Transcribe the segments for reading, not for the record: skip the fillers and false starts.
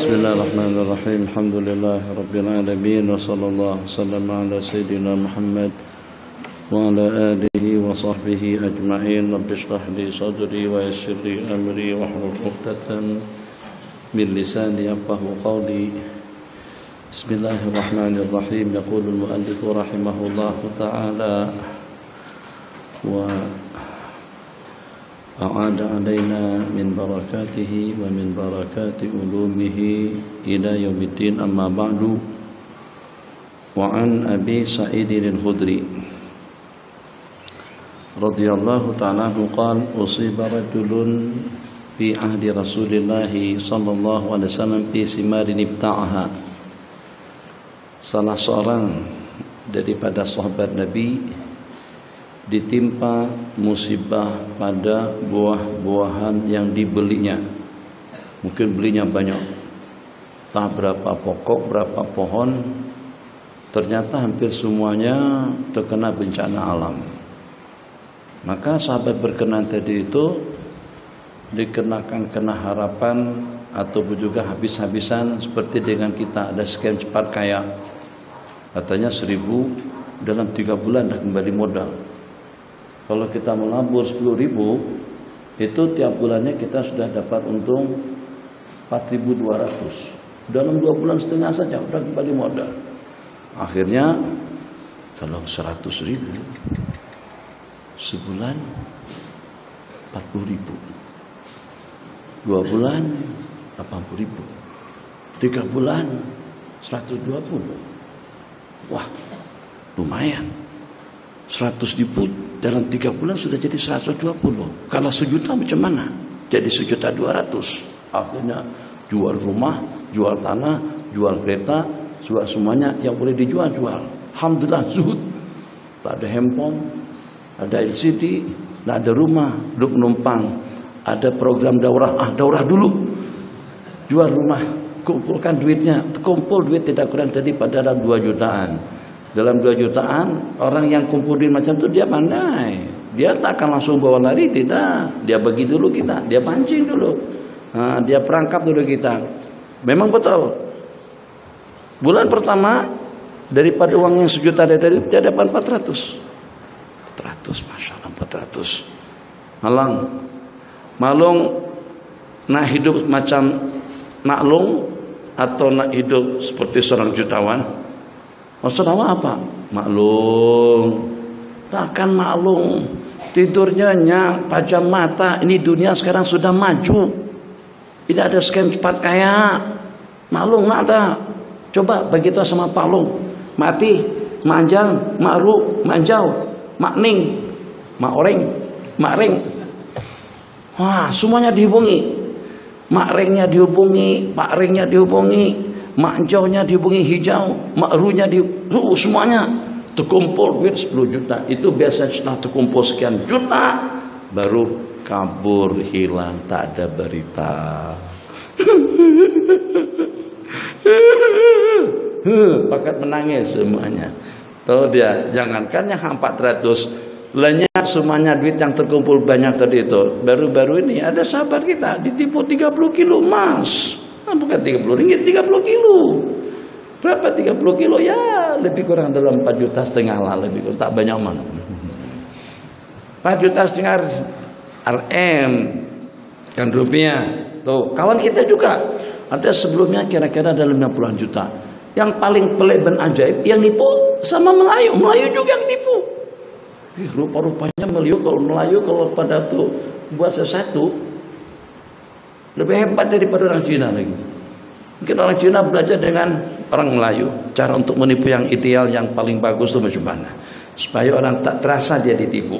Bismillahirrahmanirrahim. Alhamdulillahirabbil alamin wa sallallahu wasallam ala sayyidina Muhammad wa ala alihi wa sahbihi ajma'in. Rabbi shrah li sadri wa yassir li amri wahlul 'uqdatam min lisani yafqahu qawli. Bismillahirrahmanirrahim. Yaqulu al-mu'allif rahimahullahu ta'ala wa a'ada alaina min barakatihi wa min barakati ulumihi ila yaumiddin, amma ba'du. Wa an Abi Sa'idin al-Khudri radhiyallahu ta'ala anhu qala usiba rajulun fi ahdi Rasulillah sallallahu alaihi wasallam fi simarin ibta'aha. Salah seorang daripada sahabat Nabi ditimpa musibah pada buah-buahan yang dibelinya. Mungkin belinya banyak, entah berapa pokok, berapa pohon, ternyata hampir semuanya terkena bencana alam. Maka sahabat berkenan tadi itu dikenakan kena harapan ataupun juga habis-habisan seperti dengan kita ada scam cepat kaya. Katanya 1.000 dalam 3 bulan dah kembali modal. Kalau kita melabur 10.000, itu tiap bulannya kita sudah dapat untung 4.200. Dalam 2 bulan setengah saja sudah kembali modal. Akhirnya kalau 100.000 sebulan 40.000, 2 bulan 80.000, 3 bulan 120. Wah, lumayan. 100.000 dalam 3 bulan sudah jadi 120. Kalau 1 juta macam mana? Jadi 1.200.000. Akhirnya jual rumah, jual tanah, jual kereta, jual semuanya yang boleh dijual. Alhamdulillah, zuhud. Tak ada handphone, ada LCD, tak ada rumah, duduk numpang. Ada program daurah, daurah dulu. Jual rumah, kumpulkan duitnya. Kumpul duit tidak kurang daripada 2 jutaan. Dalam 2 jutaan, orang yang kumpulin macam itu dia pandai. Dia tak akan langsung bawa lari, tidak. Dia bagi dulu kita, dia pancing dulu. Dia perangkap dulu kita. Memang betul. Bulan pertama, daripada uang yang 1 juta tadi, dia dapat 400. 400, Masya Allah, 400. Malung, nak hidup macam maklung atau nak hidup seperti seorang jutawan? Maksud apa? Maklum. Takkan maklum. Tidurnya nyak, pajam mata. Ini dunia sekarang sudah maju. Tidak ada scam cepat kaya. Maklum nggak ada. Coba bagi tahu sama Pak Long. Mati, manjang, makru, manjau, makning, maoreng, makring. Wah, semuanya dihubungi. Makrengnya dihubungi, makrengnya dihubungi. Mak jauhnya dihubungi hijau, makrunya semuanya terkumpul duit 10 juta. Itu biasa setelah terkumpul sekian juta baru kabur, hilang, tak ada berita. Pakat menangis semuanya. Tahu dia, jangankan yang 400, lenyap semuanya duit yang terkumpul banyak tadi itu. Baru-baru ini ada sahabat kita ditipu 30 kilo emas. Bukan 30 ringgit, 30 kilo. Berapa 30 kilo? Ya lebih kurang dalam 4,5 juta lah, lebih kurang, tak banyak mana. 4,5 juta RM kan rupiah. Tuh, kawan kita juga ada sebelumnya kira-kira ada 50 juta. Yang paling pelik dan ajaib yang nipu sama Melayu juga yang tipu. Rupa-rupanya Melayu kalau pada tuh buat sesuatu lebih hebat daripada orang Cina lagi. Mungkin orang Cina belajar dengan orang Melayu cara untuk menipu yang ideal, yang paling bagus itu macam mana, supaya orang tak terasa dia ditipu.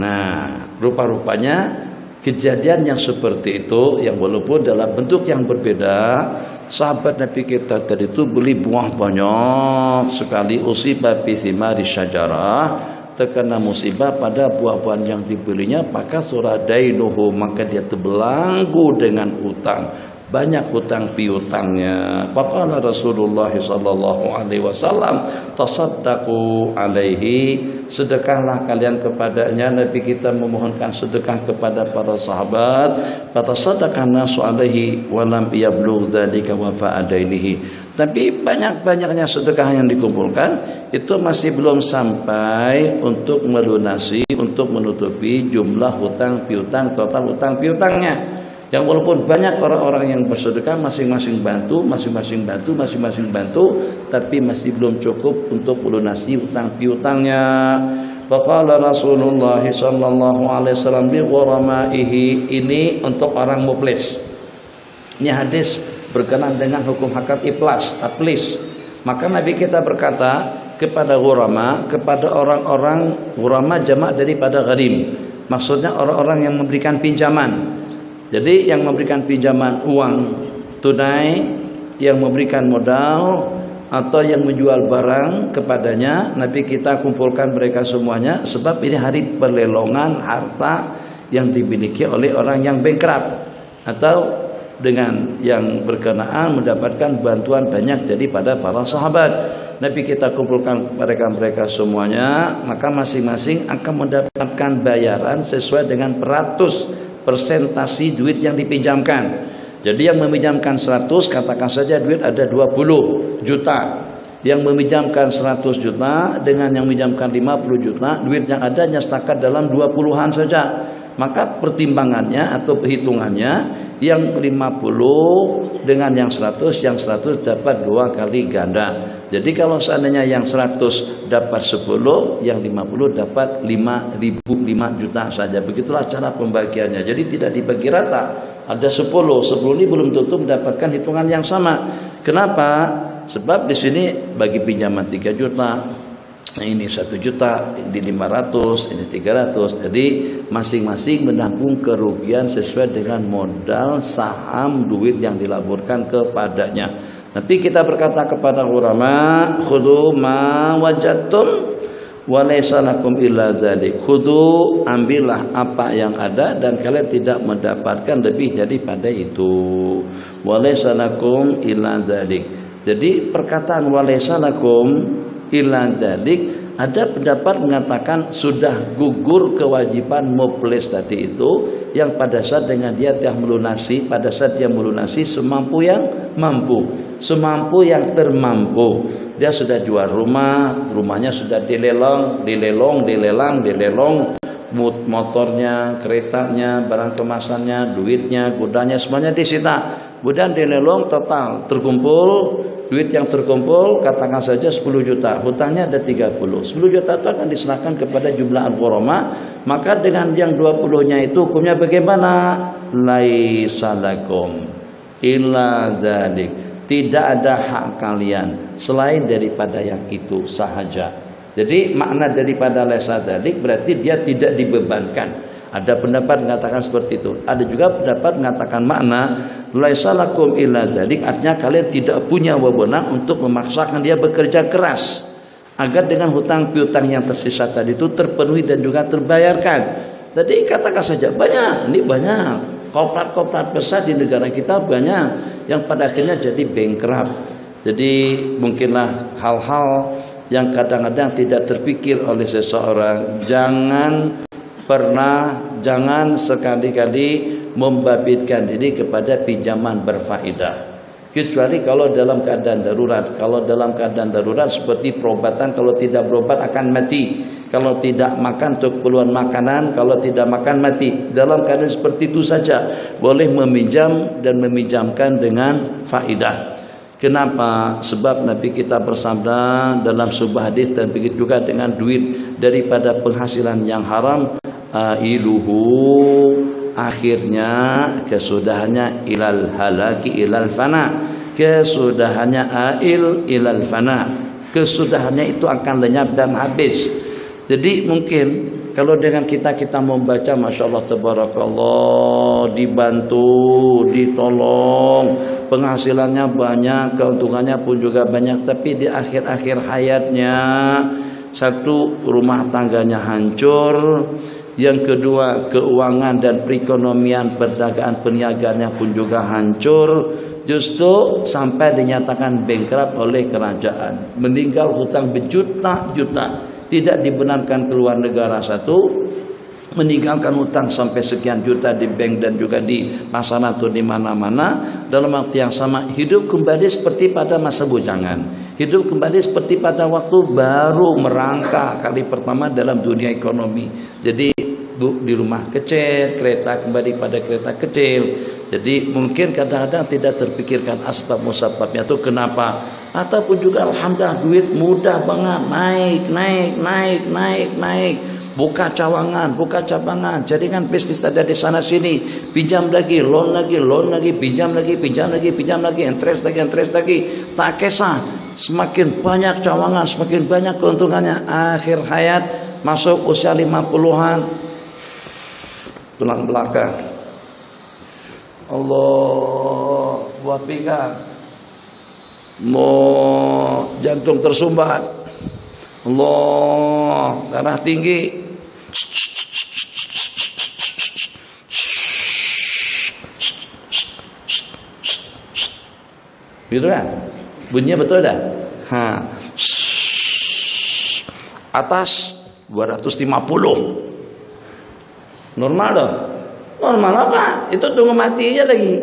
Nah, rupa-rupanya kejadian yang seperti itu, yang walaupun dalam bentuk yang berbeda, sahabat Nabi kita tadi itu beli buah banyak sekali. Usiba fi thimari syajarah, terkena musibah pada buah-buahan yang dibelinya, maka surah dainuhu, maka dia terbelanggu dengan utang. banyak hutang piutangnya. Faqala Rasulullah sallallahu alaihi wasallam, tasaddaqu alaihi, sedekahlah kalian kepadanya. Nabi kita memohonkan sedekah kepada para sahabat. Fatasaddaqan nasu alaihi wa lam yablugh dzalika wafa adainihi. Tapi banyak-banyaknya sedekah yang dikumpulkan itu masih belum sampai untuk melunasi, untuk menutupi jumlah hutang piutang, total hutang piutangnya. Yang walaupun banyak orang-orang yang bersedekah, masing-masing bantu, tapi masih belum cukup untuk melunasi hutang piutangnya. Faqala Rasulullah sallallahu alaihi wasallam bi ghuramaihi, ini untuk orang muflis. Ini hadis berkenaan dengan hukum akad iflas, taplis. Maka Nabi kita berkata kepada ghurama, kepada orang-orang, ghurama jamak daripada gharim. Maksudnya orang-orang yang memberikan pinjaman. Jadi yang memberikan pinjaman uang tunai, yang memberikan modal, atau yang menjual barang kepadanya, Nabi kita kumpulkan mereka semuanya, sebab ini hari perlelongan harta yang dimiliki oleh orang yang bankrupt atau dengan yang berkenaan mendapatkan bantuan banyak daripada para sahabat. Nabi kita kumpulkan mereka semuanya, maka masing-masing akan mendapatkan bayaran sesuai dengan persentasi duit yang dipinjamkan. Jadi yang meminjamkan 100, katakan saja duit ada 20 juta. Yang meminjamkan 100 juta dengan yang meminjamkan 50 juta, duit yang ada hanya setakat dalam 20-an saja. Maka pertimbangannya atau perhitungannya, yang 50 dengan yang 100 dapat 2 kali ganda. Jadi kalau seandainya yang 100 dapat 10, yang 50 dapat 5 juta saja. Begitulah cara pembagiannya. Jadi tidak dibagi rata. Ada 10 ini belum tentu mendapatkan hitungan yang sama. Kenapa? Sebab di sini bagi pinjaman 3 juta, ini 1 juta, ini 500, ini 300. Jadi masing-masing menanggung kerugian sesuai dengan modal saham duit yang dilaburkan kepadanya. Nanti kita berkata kepada ulama, khudhu ma wajadtum wa laysa lakum illa dzalik. Khudhu, ambillah apa yang ada dan kalian tidak mendapatkan lebih daripada itu. Wa laysa lakum illa dzalik. Jadi perkataan wa laysa lakum illa dzalik, ada pendapat mengatakan sudah gugur kewajiban muflis tadi itu, yang pada saat dengan dia telah melunasi, pada saat dia melunasi semampu yang mampu, semampu yang termampu. Dia sudah jual rumah, rumahnya sudah dilelang, motornya, keretanya, barang kemasannya, duitnya, kudanya, semuanya disita. Kemudian dilelong total, terkumpul duit yang terkumpul, katakan saja 10 juta, hutangnya ada 30. 10 juta itu akan diserahkan kepada jumlah al-ghurama. Maka dengan yang 20-nya itu hukumnya bagaimana? Laisa lakum illa dzalik. Tidak ada hak kalian selain daripada yang itu sahaja. Jadi makna daripada laisa dzalik berarti dia tidak dibebankan. Ada pendapat mengatakan seperti itu. Ada juga pendapat mengatakan makna laisa lakum illa dzalik, artinya kalian tidak punya wewenang untuk memaksakan dia bekerja keras agar dengan hutang piutang yang tersisa tadi itu terpenuhi dan juga terbayarkan. Jadi katakan saja banyak, ini banyak korporat besar di negara kita banyak yang pada akhirnya jadi bankrupt. Jadi mungkinlah hal-hal yang kadang-kadang tidak terpikir oleh seseorang. Jangan sekali-kali membabitkan diri kepada pinjaman berfaedah, kecuali kalau dalam keadaan darurat. Kalau dalam keadaan darurat seperti perobatan, kalau tidak berobat akan mati, kalau tidak makan untuk keperluan makanan, kalau tidak makan mati. Dalam keadaan seperti itu saja boleh meminjam dan meminjamkan dengan faedah. Kenapa? Sebab Nabi kita bersabda dalam sebuah hadis, dan begitu juga dengan duit daripada penghasilan yang haram, ailuhu, akhirnya kesudahannya ilal halaki ilal fana, kesudahannya ail ilal fana, kesudahannya itu akan lenyap dan habis. Jadi mungkin kalau dengan kita membaca, masya Allah tabarakallah, dibantu, ditolong, penghasilannya banyak, keuntungannya pun juga banyak, tapi di akhir-akhir hayatnya satu rumah tangganya hancur, Yang kedua, keuangan dan perekonomian, perdagangan, perniagaannya pun juga hancur. Justru sampai dinyatakan bankrupt oleh kerajaan. Meninggal hutang berjuta-juta. Tidak dibenarkan keluar negara satu. Meninggalkan hutang sampai sekian juta di bank dan juga di pasaran atau di mana-mana. Dalam waktu yang sama hidup kembali seperti pada masa bujangan. Hidup kembali seperti pada waktu baru merangkak kali pertama dalam dunia ekonomi. Jadi di rumah kecil, kereta kembali pada kereta kecil. Jadi mungkin kadang-kadang tidak terpikirkan asbab musababnya itu kenapa. Ataupun juga alhamdulillah duit mudah banget naik. Buka cawangan, buka cabangan, jadikan bisnis ada di sana sini, pinjam lagi, loan lagi, pinjam lagi, interest lagi, tak kisah. Semakin banyak cawangan, semakin banyak keuntungannya. Akhir hayat masuk usia 50-an, tulang belakang, Allah buat pinggang, mau jantung tersumbat, Allah darah tinggi. Gitu kan? Bunyinya betul dah. Atas 250. Normal dong. Normal apa? Itu tunggu mati aja lagi.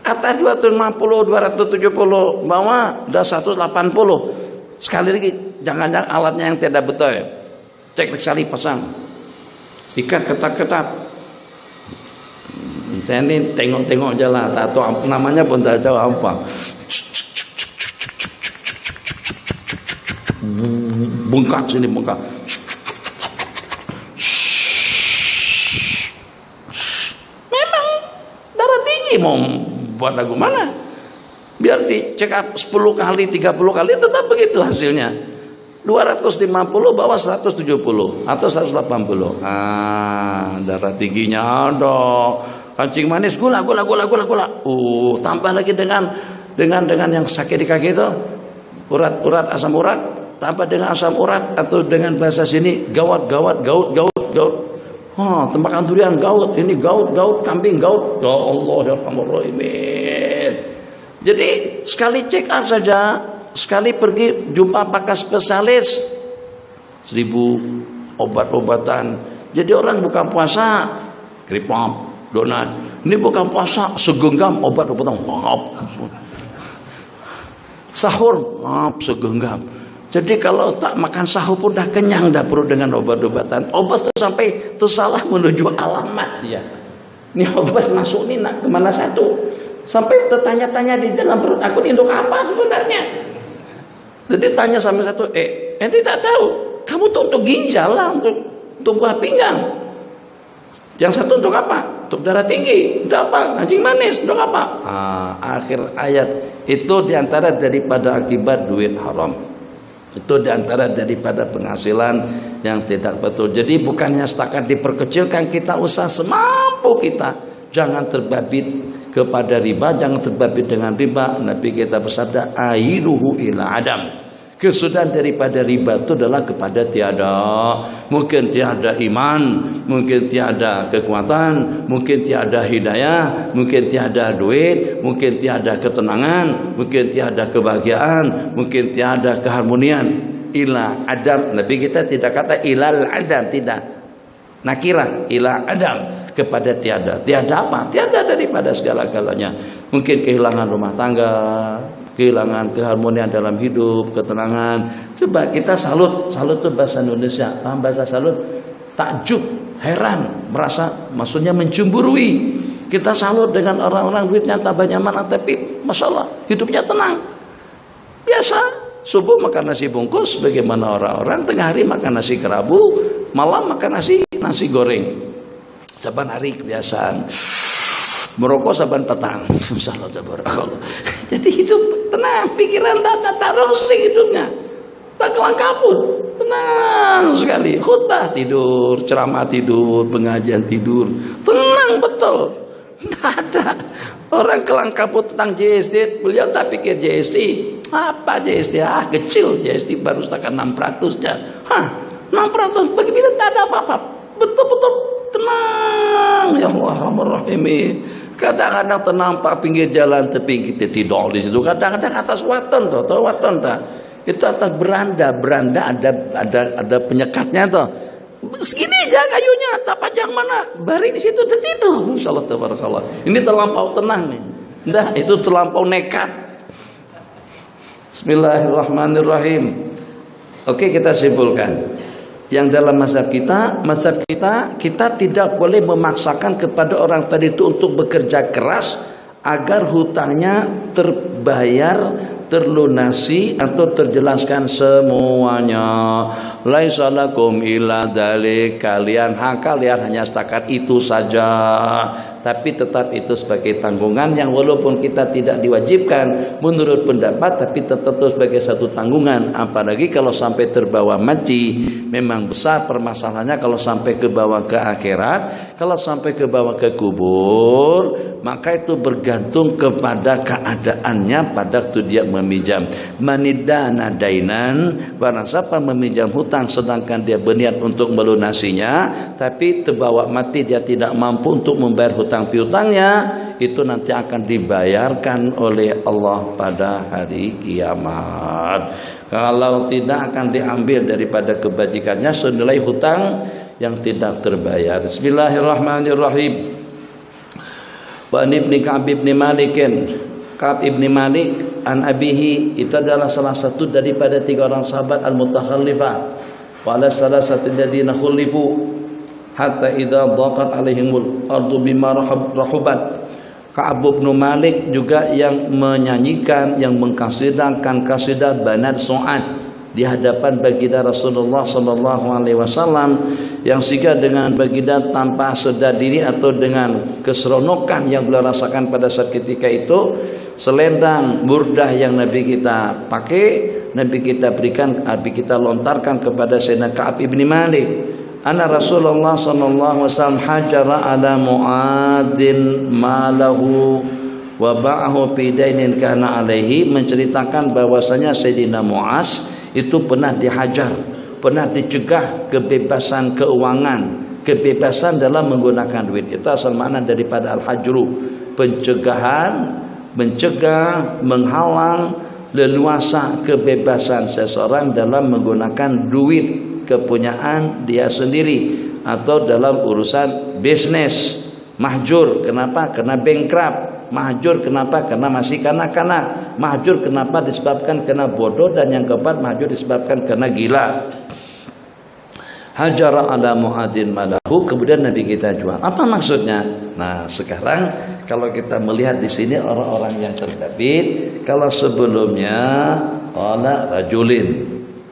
Atas 250, 270, bawah udah 180. Sekali lagi, jangan-jangan alatnya yang tidak betul ya. Cek sekali pasang. Ikat ketat-ketat. Saya ini tengok-tengok aja lah, tak tahu namanya pun tak tahu apa. Bengkak sini bengkak. Memang darah tinggi mau buat lagu mana? Biar dicek up 10 kali, 30 kali tetap begitu hasilnya. 250 bawah 170 atau 180. Darah tingginya ada. Kancing manis gula. Tambah lagi dengan yang sakit di kaki itu, urat asam urat, tambah dengan asam urat atau dengan bahasa sini gaut. Tembakan durian gaut, ini gaut kambing gaut. Ya Allah ya Rahman. Jadi sekali check up saja, sekali pergi jumpa pakar spesialis, 1000 obat-obatan. Jadi orang buka puasa kripop, donat. Ini bukan puasa segenggam obat-obatan. Sahur segenggam. Jadi kalau tak makan sahur pun dah kenyang, dah perut dengan obat-obatan. Obat itu sampai tersalah menuju alamat dia. Ini obat masuk ni nak kemana satu? Sampai tertanya-tanya di dalam perut aku ini untuk apa sebenarnya? Jadi tanya sama satu, ente tak tahu. Kamu tuh untuk ginjal lah, untuk buah pinggang. Yang satu untuk apa? Untuk darah tinggi. Untuk apa? Kancing manis. Untuk apa? Akhir ayat. Itu diantara daripada akibat duit haram. Itu diantara daripada penghasilan yang tidak betul. Jadi bukannya setakat diperkecilkan, kita usaha semampu kita. Jangan terbabit kepada riba, jangan terbabit dengan riba. Nabi kita bersabda, airuhu ila adam. Kesudahan daripada riba itu adalah kepada tiada. Mungkin tiada iman, mungkin tiada kekuatan, mungkin tiada hidayah, mungkin tiada duit, mungkin tiada ketenangan, mungkin tiada kebahagiaan, mungkin tiada keharmonian. Ila adam. Nabi kita tidak kata ilal adam, tidak. Nakirah ila adam, kepada tiada. Tiada apa? Tiada daripada segala-galanya. Mungkin kehilangan rumah tangga, kehilangan keharmonian dalam hidup, ketenangan. Coba kita salut itu bahasa Indonesia. Paham bahasa salut? Takjub, heran, merasa, maksudnya mencemburui. Kita salut dengan orang-orang duitnya tak banyak mana, tapi masalah hidupnya tenang. Biasa, subuh makan nasi bungkus, bagaimana orang-orang tengah hari makan nasi kerabu, malam makan nasi goreng. Saban hari kebiasaan. Merokok saban petang. Insyaallah tabarakallah. Jadi hidup tenang, pikiran tak rusing hidupnya. Tak kelang kabut, tenang sekali. Khutbah tidur, ceramah tidur, pengajian tidur, tenang betul. Tidak ada orang kelang kabut tentang JST. Beliau tak pikir JST. Apa JST? Kecil JST baru setakat 600 aja. 6%. Bagi bila tak ada apa-apa, betul-betul tenang. Ya Allah, Rahim. Kadang-kadang tenang pak pinggir jalan tepi kita tidur di situ. Kadang-kadang atas waton tuh, tahu waton tak? Itu atas beranda ada penyekatnya tuh. Segini aja kayunya, tak panjang mana. Bari di situ tertidur. Insyaallah tabarakallah. Ini terlampau tenang nih. Dah itu terlampau nekat. Bismillahirrahmanirrahim. Oke, kita simpulkan. Yang dalam mazhab kita tidak boleh memaksakan kepada orang tadi itu untuk bekerja keras agar hutangnya terbayar, terlunasi atau terjelaskan semuanya. Laisa lakum illa dzalik, kalian hanya setakat itu saja. Tapi tetap itu sebagai tanggungan yang walaupun kita tidak diwajibkan menurut pendapat, tapi tetap itu sebagai satu tanggungan. Apalagi kalau sampai terbawa mati, memang besar permasalahannya kalau sampai ke bawah ke akhirat, kalau sampai ke bawah ke kubur, maka itu bergantung kepada keadaannya pada waktu dia meminjam. Manidana dainan, barang siapa meminjam hutang sedangkan dia berniat untuk melunasinya, tapi terbawa mati dia tidak mampu untuk membayar hutang piutangnya, itu nanti akan dibayarkan oleh Allah pada hari kiamat. Kalau tidak akan diambil daripada kebajikannya senilai hutang yang tidak terbayar. Bismillahirrahmanirrahim. Wa ibni Ka'ab ibni Malikin, Ka'ab ibni Malik an abihi, itu adalah salah satu daripada 3 orang sahabat al-mutakhallifah. Wa ala salasati alladziina khulifu hatta idza dhaqat alaihimul ardu bima rahubat. Ka'ab bin Malik juga yang menyanyikan, yang mengkasidahkan kasidah Banat Su'ad di hadapan baginda Rasulullah sallallahu alaihi wasallam, yang sehingga dengan baginda tanpa sedar diri atau dengan keseronokan yang beliau rasakan pada saat ketika itu, selendang burdah yang Nabi kita pakai, Nabi kita berikan, Nabi kita lontarkan kepada Sayyidina Ka'ab bin Malik. Anna Rasulullah sallallahu alaihi wasallam hajara ala Mu'adzin malahu wa ba'ahu fi dainin kana alaihi, menceritakan bahwasanya Sayyidina Mu'az itu pernah dihajar, pernah dicegah kebebasan keuangan, kebebasan dalam menggunakan duit. Itu asal makna daripada al-hajru, pencegahan, mencegah, menghalang leluasa kebebasan seseorang dalam menggunakan duit kepunyaan dia sendiri atau dalam urusan bisnis. Mahjur kenapa? Karena bankrupt. Mahjur kenapa? Karena masih kanak-kanak. Mahjur kenapa? Disebabkan karena bodoh. Dan yang keempat, mahjur disebabkan karena gila. Hajara ala Mu'adzin malahu, kemudian Nabi kita jual. Apa maksudnya? Nah, sekarang kalau kita melihat di sini orang-orang yang terbabit, kalau sebelumnya qala rajulin,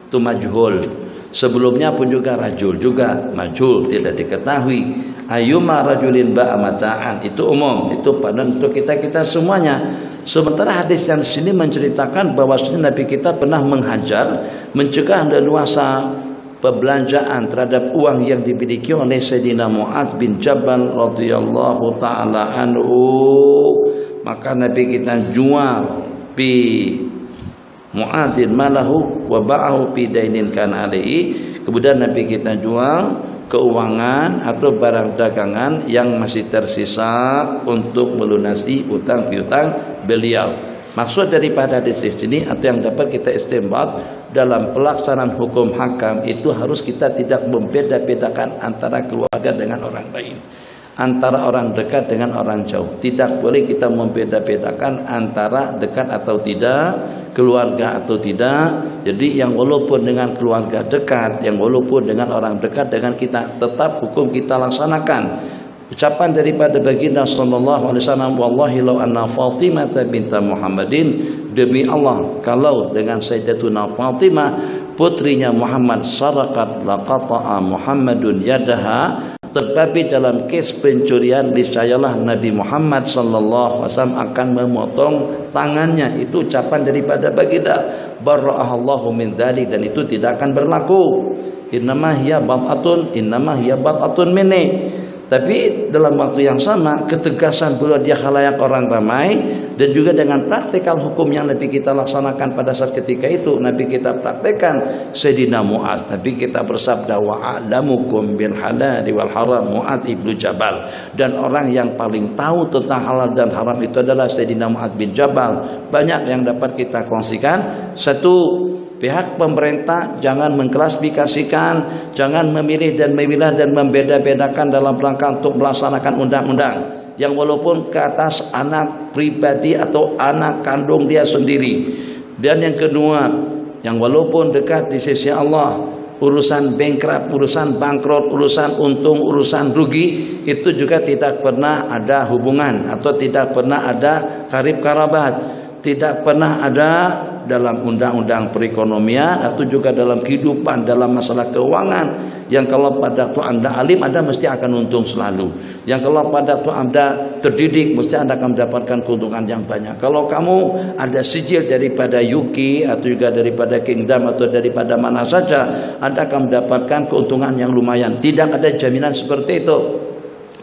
itu majhul. Sebelumnya pun juga rajul, juga majhul, tidak diketahui. Ayyuma rajulin ba'a mata'an, itu umum, itu pada untuk kita semuanya. Sementara hadis yang di sini menceritakan bahwasanya Nabi kita pernah menghajar, mencegah leluasa perbelanjaan terhadap uang yang dimiliki oleh Sayyidina Mu'adz bin Jabal radhiyallahu taala anhu. Maka Nabi kita jual pi Mu'adzin malahu wa ba'ahu fi dainin kana alaihi. Kemudian Nabi kita jual keuangan atau barang dagangan yang masih tersisa untuk melunasi utang piutang beliau. Maksud daripada hadis ini atau yang dapat kita istinbat dalam pelaksanaan hukum hakam itu harus kita tidak membeda-bedakan antara keluarga dengan orang lain, antara orang dekat dengan orang jauh. Tidak boleh kita membeda-bedakan antara dekat atau tidak, keluarga atau tidak. Jadi yang walaupun dengan keluarga dekat, yang walaupun dengan orang dekat dengan kita, tetap hukum kita laksanakan. Ucapan daripada baginda sallallahu alaihi wasallam, wallahi law anna Fatimah binta Muhammadin, demi Allah kalau dengan Sayyidatuna Fatimah putrinya Muhammad sarakat laqata'a Muhammadun yadaha, terbabi dalam kes pencurian, niscayalah Nabi Muhammad sallallahu alaihi wasallam akan memotong tangannya. Itu ucapan daripada baginda, barra'ahallahu min dzalik, dan itu tidak akan berlaku. Innama hiya bat'atun minni. Tapi dalam waktu yang sama ketegasan beliau dia khalayak orang ramai, dan juga dengan praktikal hukum yang Nabi kita laksanakan pada saat ketika itu, Nabi kita praktekkan Sayyidina Mu'adz. Nabi kita bersabda, wa a'lamukum bil halali wal haram Mu'adz ibnu Jabal. Dan orang yang paling tahu tentang halal dan haram itu adalah Sayyidina Mu'adz bin Jabal. Banyak yang dapat kita kongsikan. Satu, pihak pemerintah jangan mengklasifikasikan, jangan memilih dan memilah dan membeda-bedakan dalam rangka untuk melaksanakan undang-undang yang walaupun ke atas anak pribadi atau anak kandung dia sendiri. Dan yang kedua, yang walaupun dekat di sisi Allah, urusan bankrupt, urusan bangkrut, urusan untung, urusan rugi, itu juga tidak pernah ada hubungan atau tidak pernah ada karib karabat, tidak pernah ada dalam undang-undang perekonomian atau juga dalam kehidupan, dalam masalah keuangan. Yang kalau pada waktu Anda alim, Anda mesti akan untung selalu. Yang kalau pada waktu Anda terdidik, mesti Anda akan mendapatkan keuntungan yang banyak. Kalau kamu ada sijil daripada UK atau juga daripada Kingdom atau daripada mana saja, Anda akan mendapatkan keuntungan yang lumayan. Tidak ada jaminan seperti itu.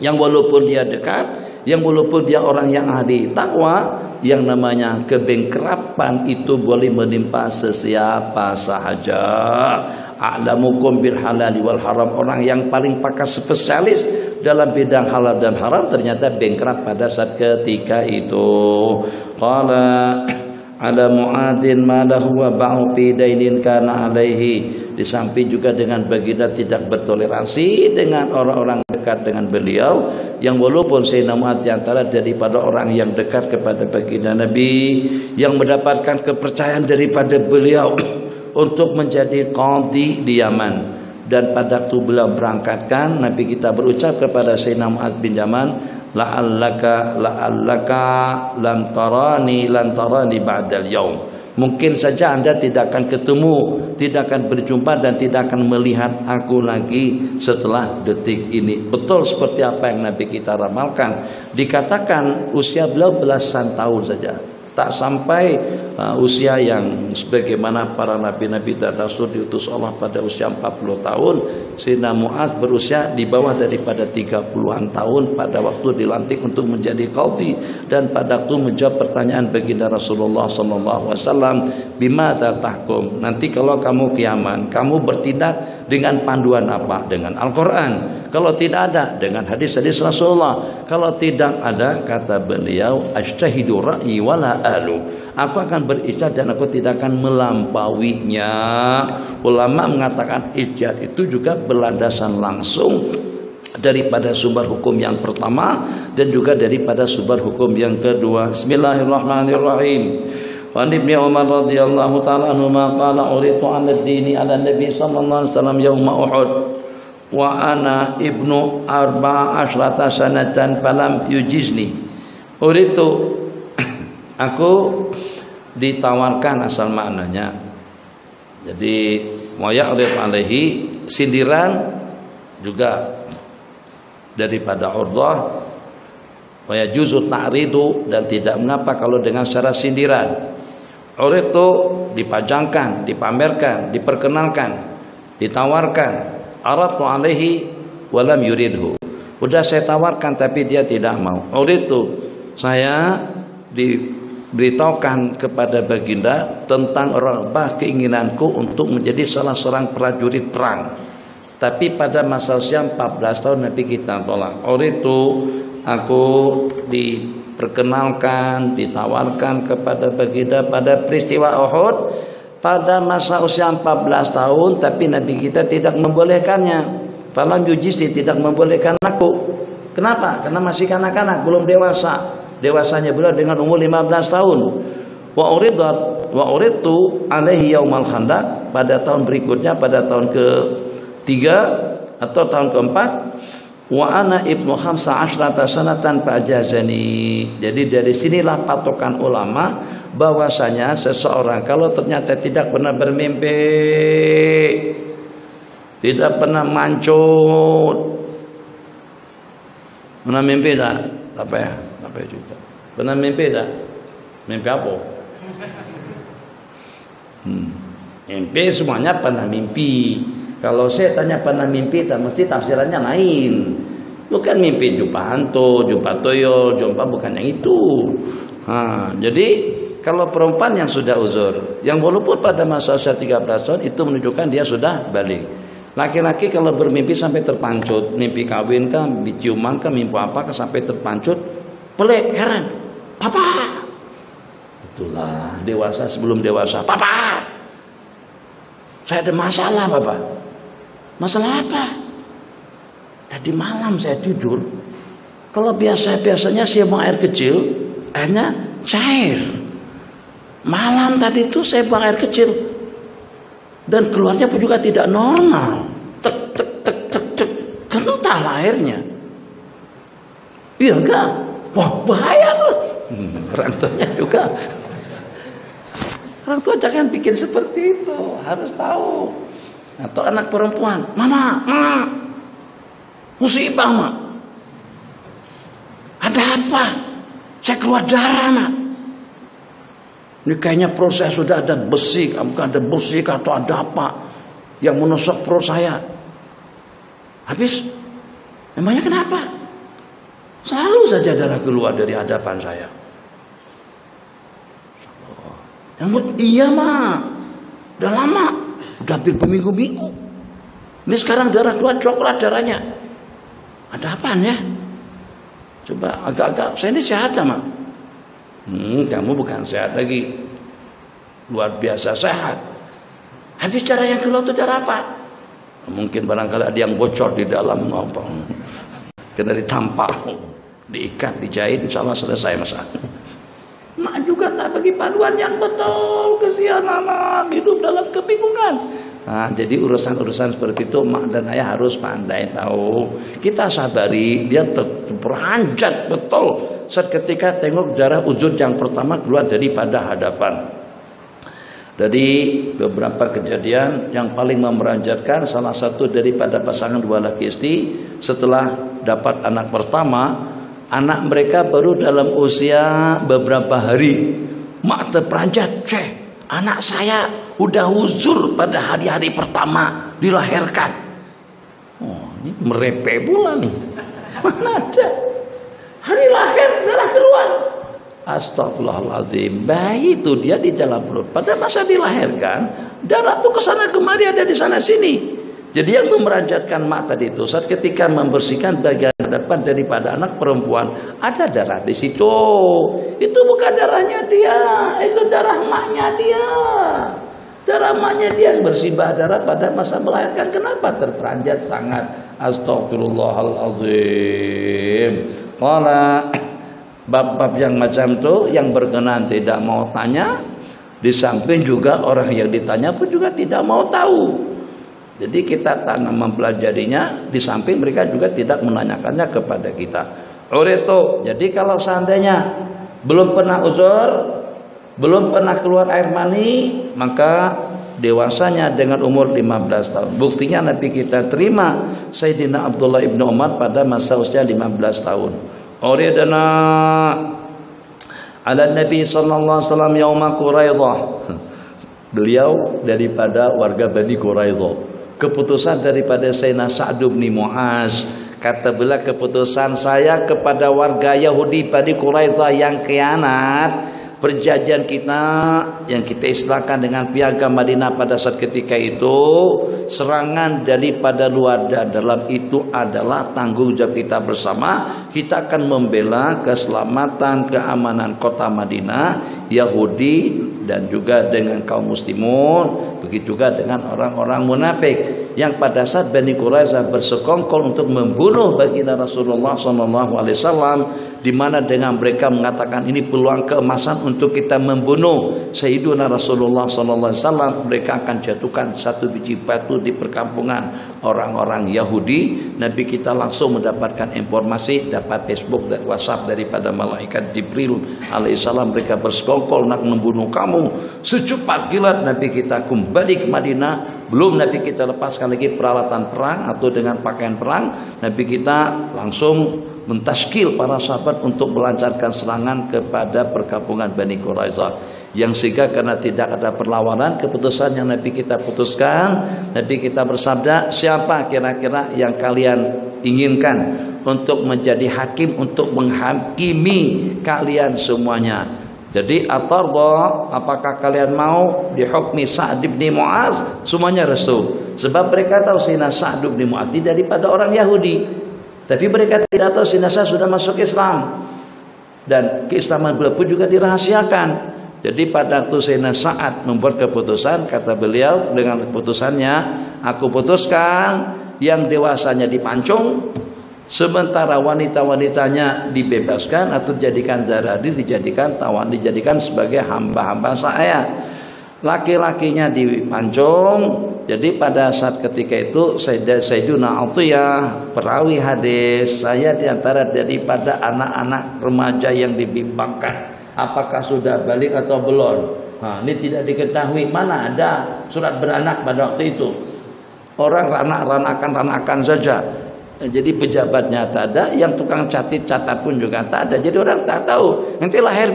Yang walaupun dia dekat, yang walaupun dia orang yang ahli takwa, yang namanya kebengkrapan itu boleh menimpa sesiapa sahaja. A'lamukum bil halali wal haram, orang yang paling pakar spesialis dalam bidang halal dan haram ternyata bengkrap pada saat ketika itu. Qala ala Mu'adzin ma lahu wa ba'u fi dainin kana alaihi. Di samping juga dengan baginda tidak bertoleransi dengan orang-orang dekat dengan beliau, yang walaupun Sayyidina Mu'adz antara daripada orang yang dekat kepada baginda Nabi, yang mendapatkan kepercayaan daripada beliau untuk menjadi qadhi di Yaman. Dan pada waktu beliau berangkatkan, Nabi kita berucap kepada Sayyidina Mu'adz bin Yaman, la'allaka lan tarani ba'dal yaum. Mungkin saja Anda tidak akan ketemu, tidak akan berjumpa dan tidak akan melihat aku lagi setelah detik ini. Betul seperti apa yang Nabi kita ramalkan. Dikatakan usia beliau belasan tahun saja, tak sampai usia yang sebagaimana para nabi-nabi dan rasul diutus Allah pada usia 40 tahun. Sayyidina Mu'adz berusia di bawah daripada 30-an tahun pada waktu dilantik untuk menjadi qadhi, dan pada waktu menjawab pertanyaan baginda Rasulullah SAW, bimata tahkum, nanti kalau kamu ke Yaman, kamu bertindak dengan panduan apa? Dengan Al-Quran. Kalau tidak ada, dengan hadis-hadis Rasulullah. Kalau tidak ada, kata beliau, ajtahidu ra'yi wala alu, aku akan berijtihad dan aku tidak akan melampauinya. Ulama mengatakan ijtihad itu juga berlandasan langsung daripada sumber hukum yang pertama dan juga daripada sumber hukum yang kedua. Bismillahirrahmanirrahim. Wa ibni Umar radhiyallahu taala anhu qala uritu 'ala ad-dini 'ala Nabi sallallahu alaihi wasallam yauma Uhud wa ana ibnu 14 sanatan falam yujizni. Uritu, aku ditawarkan, asal maknanya. Jadi waya'rid alaihi, sindiran juga daripada urdah, wayajuzu ta'ridu, dan tidak mengapa kalau dengan secara sindiran. Urid itu dipajangkan, dipamerkan, diperkenalkan, ditawarkan. Aradtu alaihi walam yuridhu, udah saya tawarkan tapi dia tidak mau. Urid itu saya diberitahukan kepada baginda tentang raghbah, keinginanku untuk menjadi salah seorang prajurit perang. Tapi pada masa usia 14 tahun Nabi kita tolak. Oleh itu aku diperkenalkan, ditawarkan kepada baginda pada peristiwa Uhud pada masa usia 14 tahun, tapi Nabi kita tidak membolehkannya. Falam yujizi, tidak membolehkan aku. Kenapa? Karena masih kanak-kanak, belum dewasa. Dewasanya beliau dengan umur 15 tahun. Wa uridtu alaihi yaumal khandaq, pada tahun berikutnya, pada tahun ke-3 atau tahun ke-4, wa ana ibnu 15 sanatan fajazani. Jadi dari sinilah patokan ulama bahwasanya seseorang kalau ternyata tidak pernah bermimpi, tidak pernah mancut, pernah mimpi tak? Apa ya? Apa juga? Pernah mimpi tak? Mimpi apa? Mimpi semuanya pernah mimpi. Kalau saya tanya pernah mimpi, tak mesti tafsirannya lain. Bukan mimpi jumpa hantu, jumpa toyol, jumpa bukan yang itu. Jadi kalau perempuan yang sudah uzur, yang walaupun pada masa usia 13 tahun itu menunjukkan dia sudah balik. Laki-laki kalau bermimpi sampai terpancut, mimpi kawin kah, mimpi ciuman kah, mimpi apa kah sampai terpancut, pelik, heran. Papa. Itulah dewasa sebelum dewasa. Papa. Saya ada masalah, Papa. Masalah apa? Tadi malam saya tidur. Kalau biasanya saya buang air kecil, airnya cair. Malam tadi itu saya buang air kecil dan keluarnya pun juga tidak normal. Tek tek tek tek tek, kental airnya. Iya enggak? Wah, bahaya tuh. Orang tuanya juga. Orang tua jangan bikin seperti itu, harus tahu. Atau anak perempuan, mama, musibah, mak. Ada apa? Saya keluar darah, mak. Ini kayaknya perut saya sudah ada besi, bukan ada besi atau ada apa yang menusuk perut saya. Habis, emangnya kenapa? Selalu saja darah keluar dari hadapan saya. Iya, mak. Udah lama, udah hampir berminggu-minggu. Ini sekarang darah keluar coklat darahnya. Ada apaan ya? Coba agak-agak, saya ini sehat, mak. Kamu bukan sehat lagi. Luar biasa sehat. Habis darah yang keluar itu darah apa? Mungkin barangkali ada yang bocor di dalam ngopong. Kena ditampar, diikat, dijahit, insya Allah selesai masalah. Mak juga tak bagi panduan yang betul. Kesian anak hidup dalam kebingungan. Jadi urusan-urusan seperti itu mak dan ayah harus pandai tahu. Kita sabari, dia beranjat betul saat ketika tengok darah uzur yang pertama keluar daripada hadapan. Jadi beberapa kejadian yang paling memeranjatkan, salah satu daripada pasangan dua laki istri setelah dapat anak pertama, anak mereka baru dalam usia beberapa hari. Mak terperanjat, anak saya udah uzur pada hari-hari pertama dilahirkan. Oh, ini merepe pula nih. Mana ada? Hari lahir darah keluar. Astagfirullahaladzim. Bayi itu dia di dalam perut. Pada masa dilahirkan, darah tuh kesana kemari, ada di sana sini. Jadi yang memeranjatkan mak tadi itu saat ketika membersihkan bagian depan daripada anak perempuan, ada darah di situ. Itu bukan darahnya dia, itu darah maknya dia. Darah maknya dia yang bersibah darah pada masa melahirkan. Kenapa terperanjat sangat? Astagfirullahaladzim. Wala bab-bab yang macam itu yang berkenan tidak mau tanya. Di samping juga orang yang ditanya pun juga tidak mau tahu. Jadi kita tak mempelajarinya, di samping mereka juga tidak menanyakannya kepada kita. Ureto. Jadi kalau seandainya belum pernah uzur, belum pernah keluar air mani, maka dewasanya dengan umur 15 tahun. Buktinya Nabi kita terima Sayyidina Abdullah ibnu Umar pada masa usia 15 tahun. Uridana ala Nabi sallallahu alaihi wasallam yauma Quraidah. Beliau daripada warga Bani Quraidah. Keputusan daripada Sayyidina Sa'd bin Mu'az, kata beliau, keputusan saya kepada warga Yahudi Bani Quraidah yang khianat perjanjian kita yang kita istilahkan dengan piagam Madinah pada saat ketika itu, serangan daripada luar dan dalam itu adalah tanggung jawab kita bersama. Kita akan membela keselamatan keamanan kota Madinah, Yahudi dan juga dengan kaum muslimun, begitu juga dengan orang-orang munafik yang pada saat Bani Quraidah bersekongkol untuk membunuh baginda Rasulullah SAW, di mana dengan mereka mengatakan ini peluang keemasan untuk kita membunuh Sayyidina Rasulullah SAW, mereka akan jatuhkan satu biji batu di perkampungan orang-orang Yahudi. Nabi kita langsung mendapatkan informasi, dapat Facebook dan WhatsApp daripada malaikat Jibril alaihissalam, mereka bersekongkol nak membunuh kamu. Secepat kilat Nabi kita kembali ke Madinah. Belum Nabi kita lepaskan lagi peralatan perang atau dengan pakaian perang, Nabi kita langsung mentaskil para sahabat untuk melancarkan serangan kepada perkampungan Bani Quraidah. Yang sehingga karena tidak ada perlawanan, keputusan yang Nabi kita putuskan, Nabi kita bersabda, siapa kira-kira yang kalian inginkan untuk menjadi hakim, untuk menghakimi kalian semuanya. Jadi atarda, apakah kalian mau dihukmi Sa'd bin Mu'az? Semuanya restu. Sebab mereka tahu Sayyidina Sa'd bin Mu'az daripada orang Yahudi. Tapi mereka tidak tahu Sayyidina Sa'd sudah masuk Islam. Dan keislaman beliau pun juga dirahasiakan. Jadi pada waktu Sayyidina Sa'd membuat keputusan, kata beliau dengan keputusannya, aku putuskan yang dewasanya dipancung, sementara wanita-wanitanya dibebaskan atau dijadikan daradi, dijadikan tawan, dijadikan sebagai hamba-hamba saya. Laki-lakinya dipancung. Jadi pada saat ketika itu Sayyiduna Atiyah, perawi hadis, saya diantara daripada anak-anak remaja yang dibimbangkan, apakah sudah balik atau belum. Nah, ini tidak diketahui, mana ada surat beranak pada waktu itu. Orang ranakan saja. Jadi pejabatnya tak ada, yang tukang catat pun juga tak ada. Jadi orang tak tahu. Nanti lahir,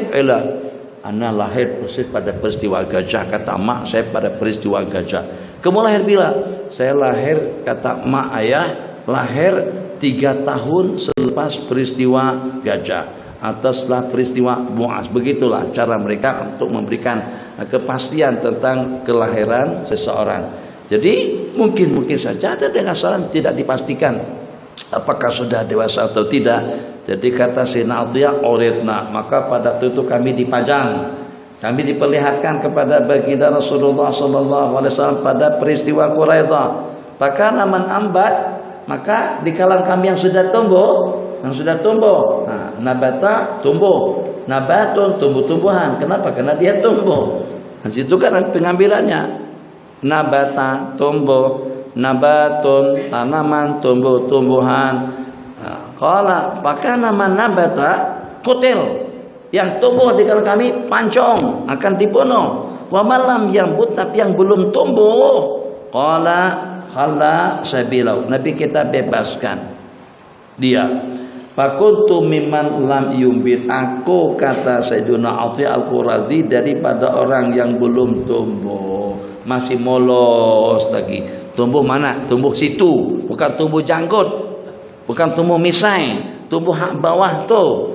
ana lahir persis pada peristiwa gajah, kata mak saya pada peristiwa gajah. Kamu lahir bila? Saya lahir, kata mak ayah, lahir 3 tahun selepas peristiwa gajah atau setelah peristiwa Mu'az. Begitulah cara mereka untuk memberikan kepastian tentang kelahiran seseorang. Jadi mungkin saja ada dengan seorang tidak dipastikan apakah sudah dewasa atau tidak. Jadi kata Sayyidina Atiyah, uridna, maka pada waktu itu kami dipajang, kami diperlihatkan kepada baginda Rasulullah SAW pada peristiwa Quraidah. Maka naman ambat, maka di kalangan kami yang sudah tumbuh, nah, nabata tumbuh, nabatun tumbuh-tumbuhan. Kenapa? Karena dia tumbuh. Di situ kan pengambilannya. Nabata tumbuh, nabatun tanaman, tumbuh-tumbuhan. Qala maka nama nabata kutil, yang tumbuh di kalangan kami pancong, akan dibunuh. Wa malam yambut, tapi yang belum tumbuh, qala khalla sabilau, Nabi kita bebaskan dia. Fakuntu mimman lam yumbit, aku kata Sayyiduna Atiyah Al-Qurazi daripada orang yang belum tumbuh, masih molos lagi. Tumbuh mana? Tumbuh situ, bukan tumbuh janggut, bukan tumbuh misai, tumbuh hak bawah tuh,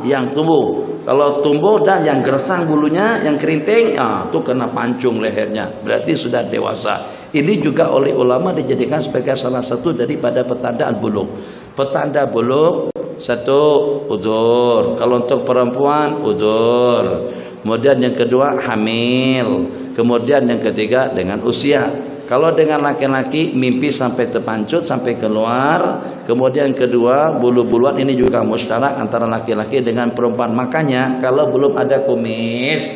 yang tumbuh. Kalau tumbuh dan yang gersang bulunya, yang keriting, itu kena pancung lehernya, berarti sudah dewasa. Ini juga oleh ulama dijadikan sebagai salah satu daripada petandaan buluk. Petanda buluk, satu udzur. Kalau untuk perempuan udzur. Kemudian yang kedua hamil. Kemudian yang ketiga dengan usia. Kalau dengan laki-laki mimpi sampai terpancut, sampai keluar. Kemudian kedua bulu-buluan, ini juga musyarak antara laki-laki dengan perempuan. Makanya kalau belum ada kumis,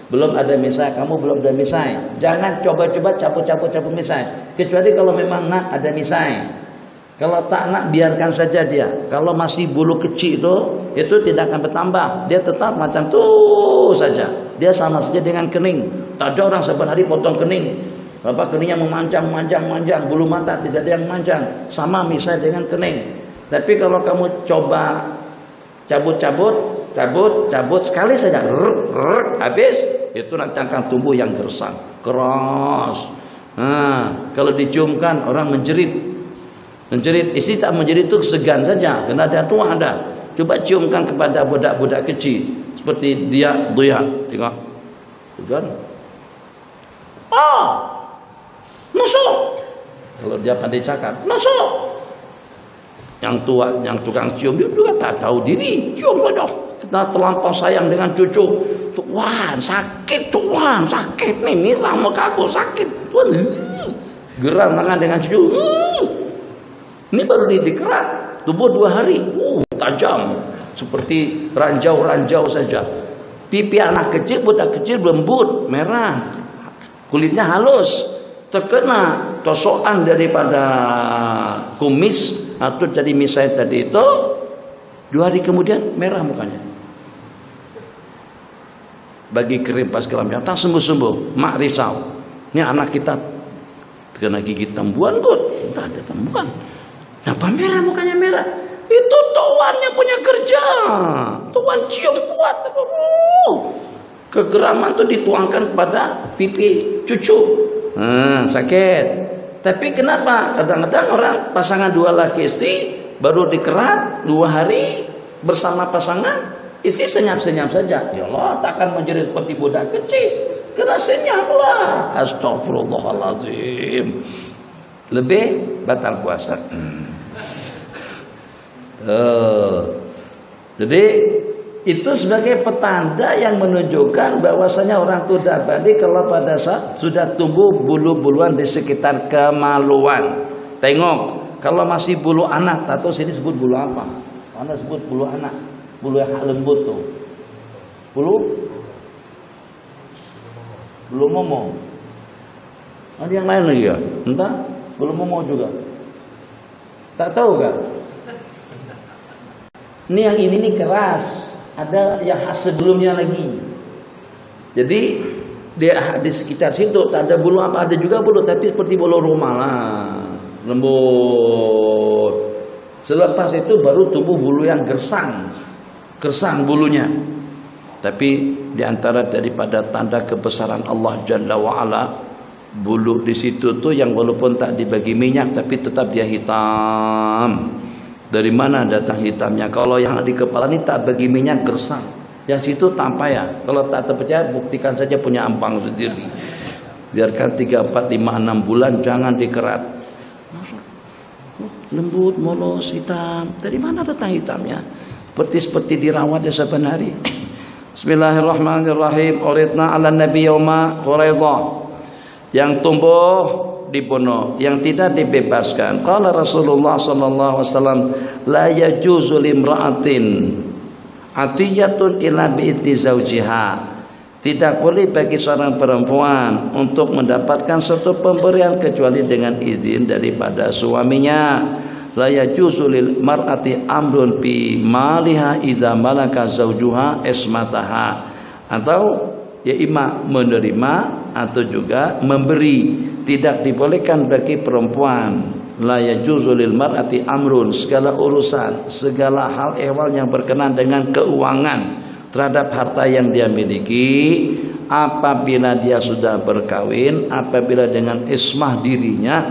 belum ada misai, kamu belum ada misai, jangan coba-coba cabut misai. Kecuali kalau memang nak ada misai. Kalau tak nak, biarkan saja dia. Kalau masih bulu kecil itu tidak akan bertambah. Dia tetap macam tuh saja. Dia sama saja dengan kening. Tak ada orang sebentar hari potong kening. Bapak keningnya memanjang, bulu mata tidak ada yang manjang. Sama misalnya dengan kening. Tapi kalau kamu coba cabut sekali saja, habis, itu nanti akan tumbuh yang gersang, keras. Nah, kalau diciumkan orang menjerit. Isi tak menjerit itu segan saja, karena ada tua ada. Coba ciumkan kepada budak-budak kecil seperti dia, tengok, kan? Masuk. Kalau dia pandai cakap, masuk. Yang tua, yang tukang cium, dia juga tak tahu diri, cium saja. Kita terlampau sayang dengan cucu. Tuhan sakit, Tuhan sakit nih, mira muka aku sakit, Tuhan. Geram tangan dengan cucu. Ini baru dikerat, tubuh 2 hari, tajam, seperti ranjau saja. Pipi anak kecil, budak kecil lembut, merah, kulitnya halus, terkena tosokan daripada kumis atau dari misai tadi itu, 2 hari kemudian merah mukanya. Bagi krim pas kelamnya, tak sembuh-sembuh, mak risau. Ini anak kita terkena gigit tembuan kok, tak ada tembuan. Kenapa merah mukanya merah? Itu tuannya punya kerja. Tuan cium kuat. Kegeraman itu dituangkan kepada pipi cucu. Sakit. Tapi kenapa? Kadang-kadang orang pasangan 2 laki istri baru dikerat 2 hari bersama pasangan, istri senyap-senyap saja. Ya Allah, takkan menjerit seperti budak kecil. Kena senyaplah. Astagfirullahaladzim. Lebih batal puasa. Jadi itu sebagai petanda yang menunjukkan bahwasanya orang itu sudah balik kalau pada saat sudah tumbuh bulu-buluan di sekitar kemaluan. Tengok, kalau masih bulu anak, tahu sini sebut bulu apa? Mana sebut bulu anak? Bulu yang lembut tuh. Bulu momo. Ada yang lain lagi ya? Entah, bulu momo juga. Tak tahu kan? Ini yang ini keras. Ada yang khas sebelumnya lagi. Jadi di sekitar situ tak ada bulu apa, ada juga bulu tapi seperti bulu rumah lah, lembut. Selepas itu baru tumbuh bulu yang gersang bulunya. Tapi diantara daripada tanda kebesaran Allah Jalla wa'ala, bulu di situ tuh yang walaupun tak dibagi minyak tapi tetap dia hitam. Dari mana datang hitamnya? Kalau yang di kepala ini tak bagi minyak gersang, yang situ tanpa ya. Kalau tak terpercaya buktikan saja punya ampang sendiri. Biarkan 3, 4, 5, 6 bulan, jangan dikerat. Lembut, mulus, hitam. Dari mana datang hitamnya? Seperti dirawat ya saban hari. Bismillahirrahmanirrahim. Uridna ala nabi yauma Quraidah. Yang tumbuh dibunuh, yang tidak dibebaskan. Qala Rasulullah sallallahu alaihi wasallam, la yajuzu limra'atin atiyatun ila bi'ti zawjiha. Tidak boleh bagi seorang perempuan untuk mendapatkan suatu pemberian kecuali dengan izin daripada suaminya. La yajuzu lil mar'ati amrun bi maliha idza malaka zawjuha ismataha. Atau ya ima menerima atau juga memberi. Tidak dibolehkan bagi perempuan. La yajuzu lil mar'ati amrun, segala urusan, segala hal ehwal yang berkenaan dengan keuangan terhadap harta yang dia miliki, apabila dia sudah berkawin, apabila dengan ismah dirinya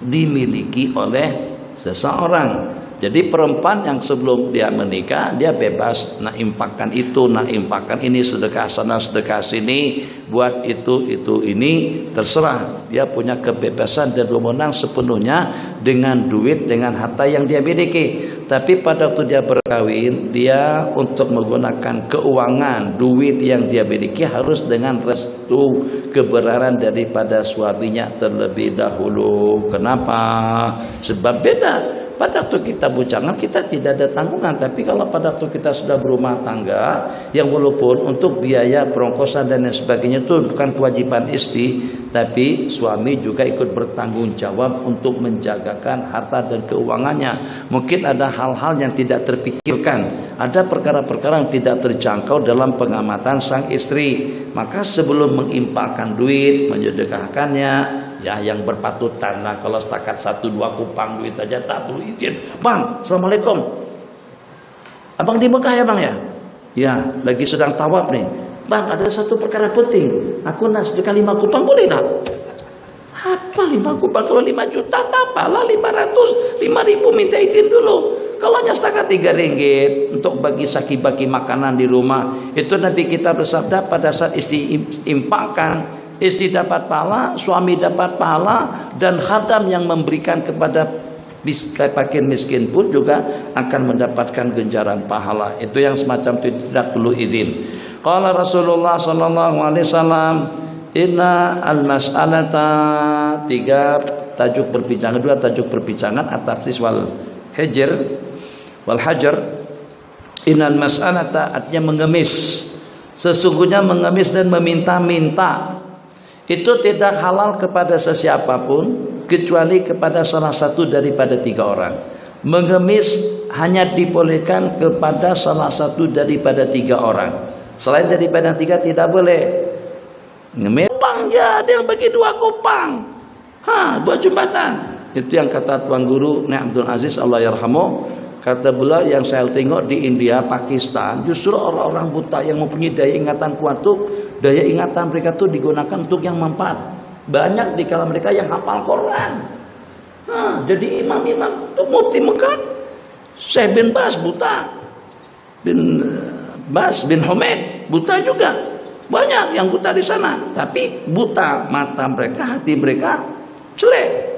dimiliki oleh seseorang. Jadi perempuan yang sebelum dia menikah, dia bebas nak infakkan itu, nak infakkan ini, sedekah sana, sedekah sini, buat itu ini, terserah. Dia punya kebebasan dan wewenang sepenuhnya dengan duit, dengan harta yang dia miliki. Tapi pada waktu dia berkawin, dia untuk menggunakan keuangan, duit yang dia miliki harus dengan restu kebenaran daripada suaminya terlebih dahulu. Kenapa? Sebab beda. Pada waktu kita bujangan kita tidak ada tanggungan, tapi kalau pada waktu kita sudah berumah tangga, yang walaupun untuk biaya perongkosan dan lain sebagainya itu bukan kewajiban istri, tapi suami juga ikut bertanggung jawab untuk menjagakan harta dan keuangannya. Mungkin ada hal-hal yang tidak terpikirkan, ada perkara-perkara yang tidak terjangkau dalam pengamatan sang istri. Maka sebelum mengimpakkan duit, mensedekahkannya, ya yang berpatutan. Nah, kalau setakat 1-2 kupang duit saja tak perlu izin. Bang, assalamualaikum. Abang di Mekah ya bang ya? Ya, lagi sedang tawaf nih. Bang, ada satu perkara penting. Aku nak sedekah 5 kupang boleh tak? Apa 5 kupang? Kalau 5 juta tak apalah, 500, 5.000 minta izin dulu. Kalau hanya setakat 3 ringgit untuk bagi saki-bagi makanan di rumah, itu Nabi kita bersabda pada saat istri infakkan, istri dapat pahala, suami dapat pahala, dan khadam yang memberikan kepada fakir miskin pun juga akan mendapatkan ganjaran pahala. Itu yang semacam itu tidak perlu izin. Qala Rasulullah sallallahu alaihi wasallam, inna al-mas'alata, 3 tajuk perbincangan, 2 tajuk perbincangan at-tafsis wal hijr wal hajar. Innal mas'alata artinya mengemis. Sesungguhnya mengemis dan meminta-minta itu tidak halal kepada sesiapapun kecuali kepada salah satu daripada 3 orang. Mengemis hanya dibolehkan kepada salah satu daripada 3 orang. Selain daripada 3 tidak boleh. Ngemis kupang ya, ada yang bagi 2 kupang. Buat jumatan. Itu yang kata Tuan Guru Nek Abdul Aziz Allah yarhamu. Kata beliau, yang saya tengok di India, Pakistan, justru orang-orang buta yang mempunyai daya ingatan kuat tuh, daya ingatan mereka tuh digunakan untuk yang manfaat. Banyak di kalangan mereka yang hafal Quran. Jadi imam-imam tuh mufti Mekah Syekh bin Bas buta, bin Bas bin Humaid buta juga. Banyak yang buta di sana, tapi buta mata mereka, hati mereka jelek.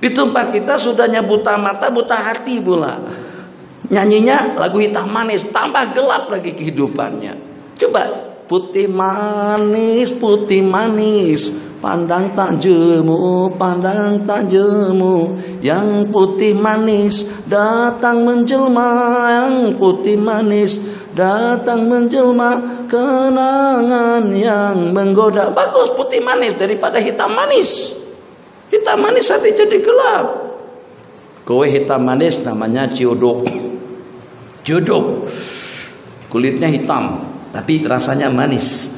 Di tempat kita sudahnya buta mata, buta hati pula. Nyanyinya lagu hitam manis, tambah gelap lagi kehidupannya. Coba, putih manis, pandang tak jemu, yang putih manis datang menjelma, yang putih manis datang menjelma, kenangan yang menggoda. Bagus putih manis daripada hitam manis. Hitam manis hati jadi gelap. Kue hitam manis namanya ciodok. Ciodok, kulitnya hitam tapi rasanya manis.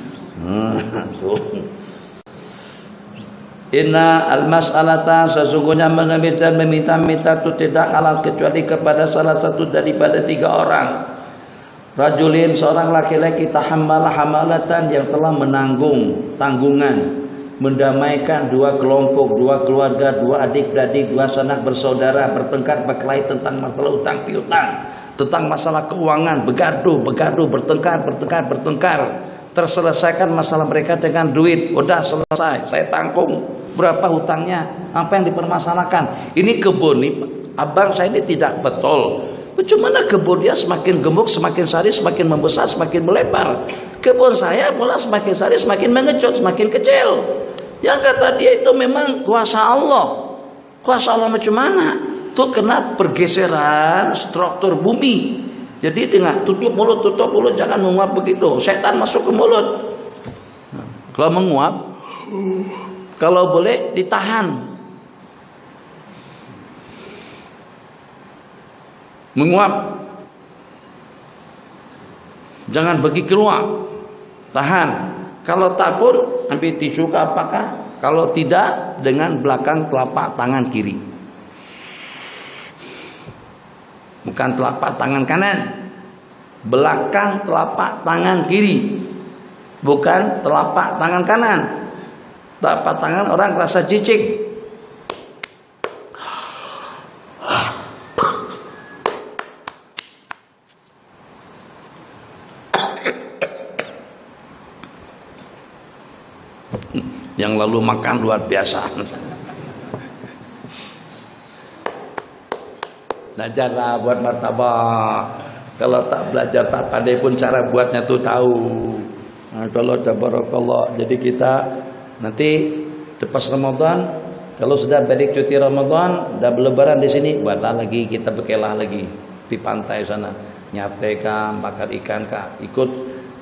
Inna al-mas'alata, sesungguhnya mengambil dan meminta-minta itu tidak halal kecuali kepada salah satu daripada 3 orang. Rajulin, seorang laki-laki, tahammala hamalatan, yang telah menanggung tanggungan, mendamaikan 2 kelompok, 2 keluarga, 2 adik-beradik, 2 sanak bersaudara bertengkar berkelahi tentang masalah utang piutang, tentang masalah keuangan, bergaduh, bertengkar. Terselesaikan masalah mereka dengan duit. Udah selesai, saya tanggung. Berapa hutangnya? Apa yang dipermasalahkan? Ini kebun nih, abang saya ini tidak betul. Bagaimana kebun dia semakin gemuk, semakin sari, semakin membesar, semakin melebar. Kebun saya pula semakin sari, semakin mengecut, semakin kecil. Yang kata dia itu memang kuasa Allah. Kuasa Allah macam mana? Itu kena pergeseran struktur bumi. Jadi dengan tutup mulut, jangan menguap begitu. Setan masuk ke mulut. Kalau menguap, kalau boleh ditahan. Menguap, jangan bagi keluar, tahan. Kalau tak pun ambil tisu ke apakah? Kalau tidak, dengan belakang telapak tangan kiri. Bukan telapak tangan kanan, belakang telapak tangan kiri, bukan telapak tangan kanan. Telapak tangan orang rasa cicik. Yang lalu makan luar biasa. Belajarlah buat martabak. Kalau tak belajar tak pandai pun cara buatnya tuh tahu. Nah, kalau tabarakallah. Jadi kita nanti lepas Ramadan, kalau sudah balik cuti Ramadan, udah berlebaran di sini, buatlah lagi, kita bekelah lagi di pantai sana, nyate kah, bakar ikan kah, ikut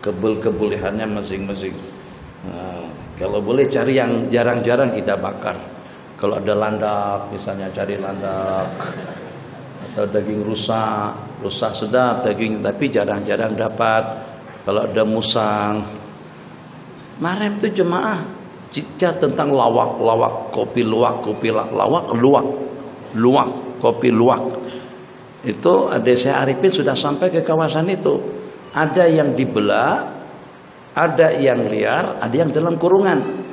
kebul-kebulihannya masing-masing. Nah, kalau boleh cari yang jarang-jarang kita bakar. Kalau ada landak, misalnya cari landak. Atau daging rusa sedap daging, tapi jarang-jarang dapat. Kalau ada musang, kemarin tuh jemaah cicar tentang lawak, kopi luwak, kopi luwak. Itu ada saya Arifin sudah sampai ke kawasan itu. Ada yang dibelah, ada yang liar, ada yang dalam kurungan.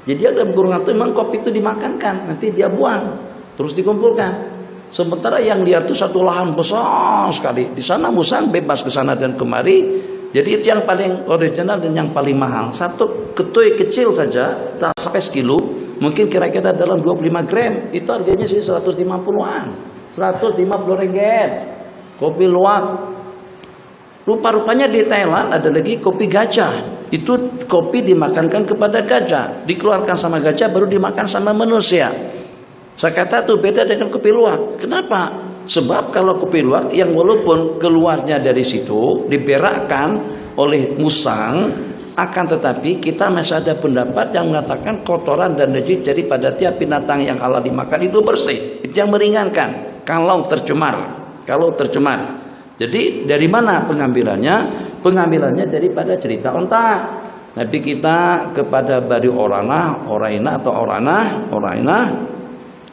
Jadi dalam kurungan itu memang kopi itu dimakankan, nanti dia buang, terus dikumpulkan. Sementara yang liar itu satu lahan besar sekali. Di sana musang bebas ke sana dan kemari. Jadi itu yang paling original dan yang paling mahal. Satu ketui kecil saja, tak sampai sekilo, mungkin kira-kira dalam 25 gram. Itu harganya sih 150-an. 150 ringgit. Kopi luwak. Rupa-rupanya di Thailand ada lagi kopi gajah. Itu kopi dimakankan kepada gajah. Dikeluarkan sama gajah baru dimakan sama manusia. Saya kata itu beda dengan kopi luwak. Kenapa? Sebab kalau kopi luwak yang walaupun keluarnya dari situ diberakkan oleh musang, akan tetapi kita masih ada pendapat yang mengatakan kotoran dan najis daripada tiap binatang yang halal dimakan itu bersih. Itu yang meringankan kalau tercemar. Jadi dari mana pengambilannya? Pengambilannya daripada cerita onta. Nabi kita kepada bari orana,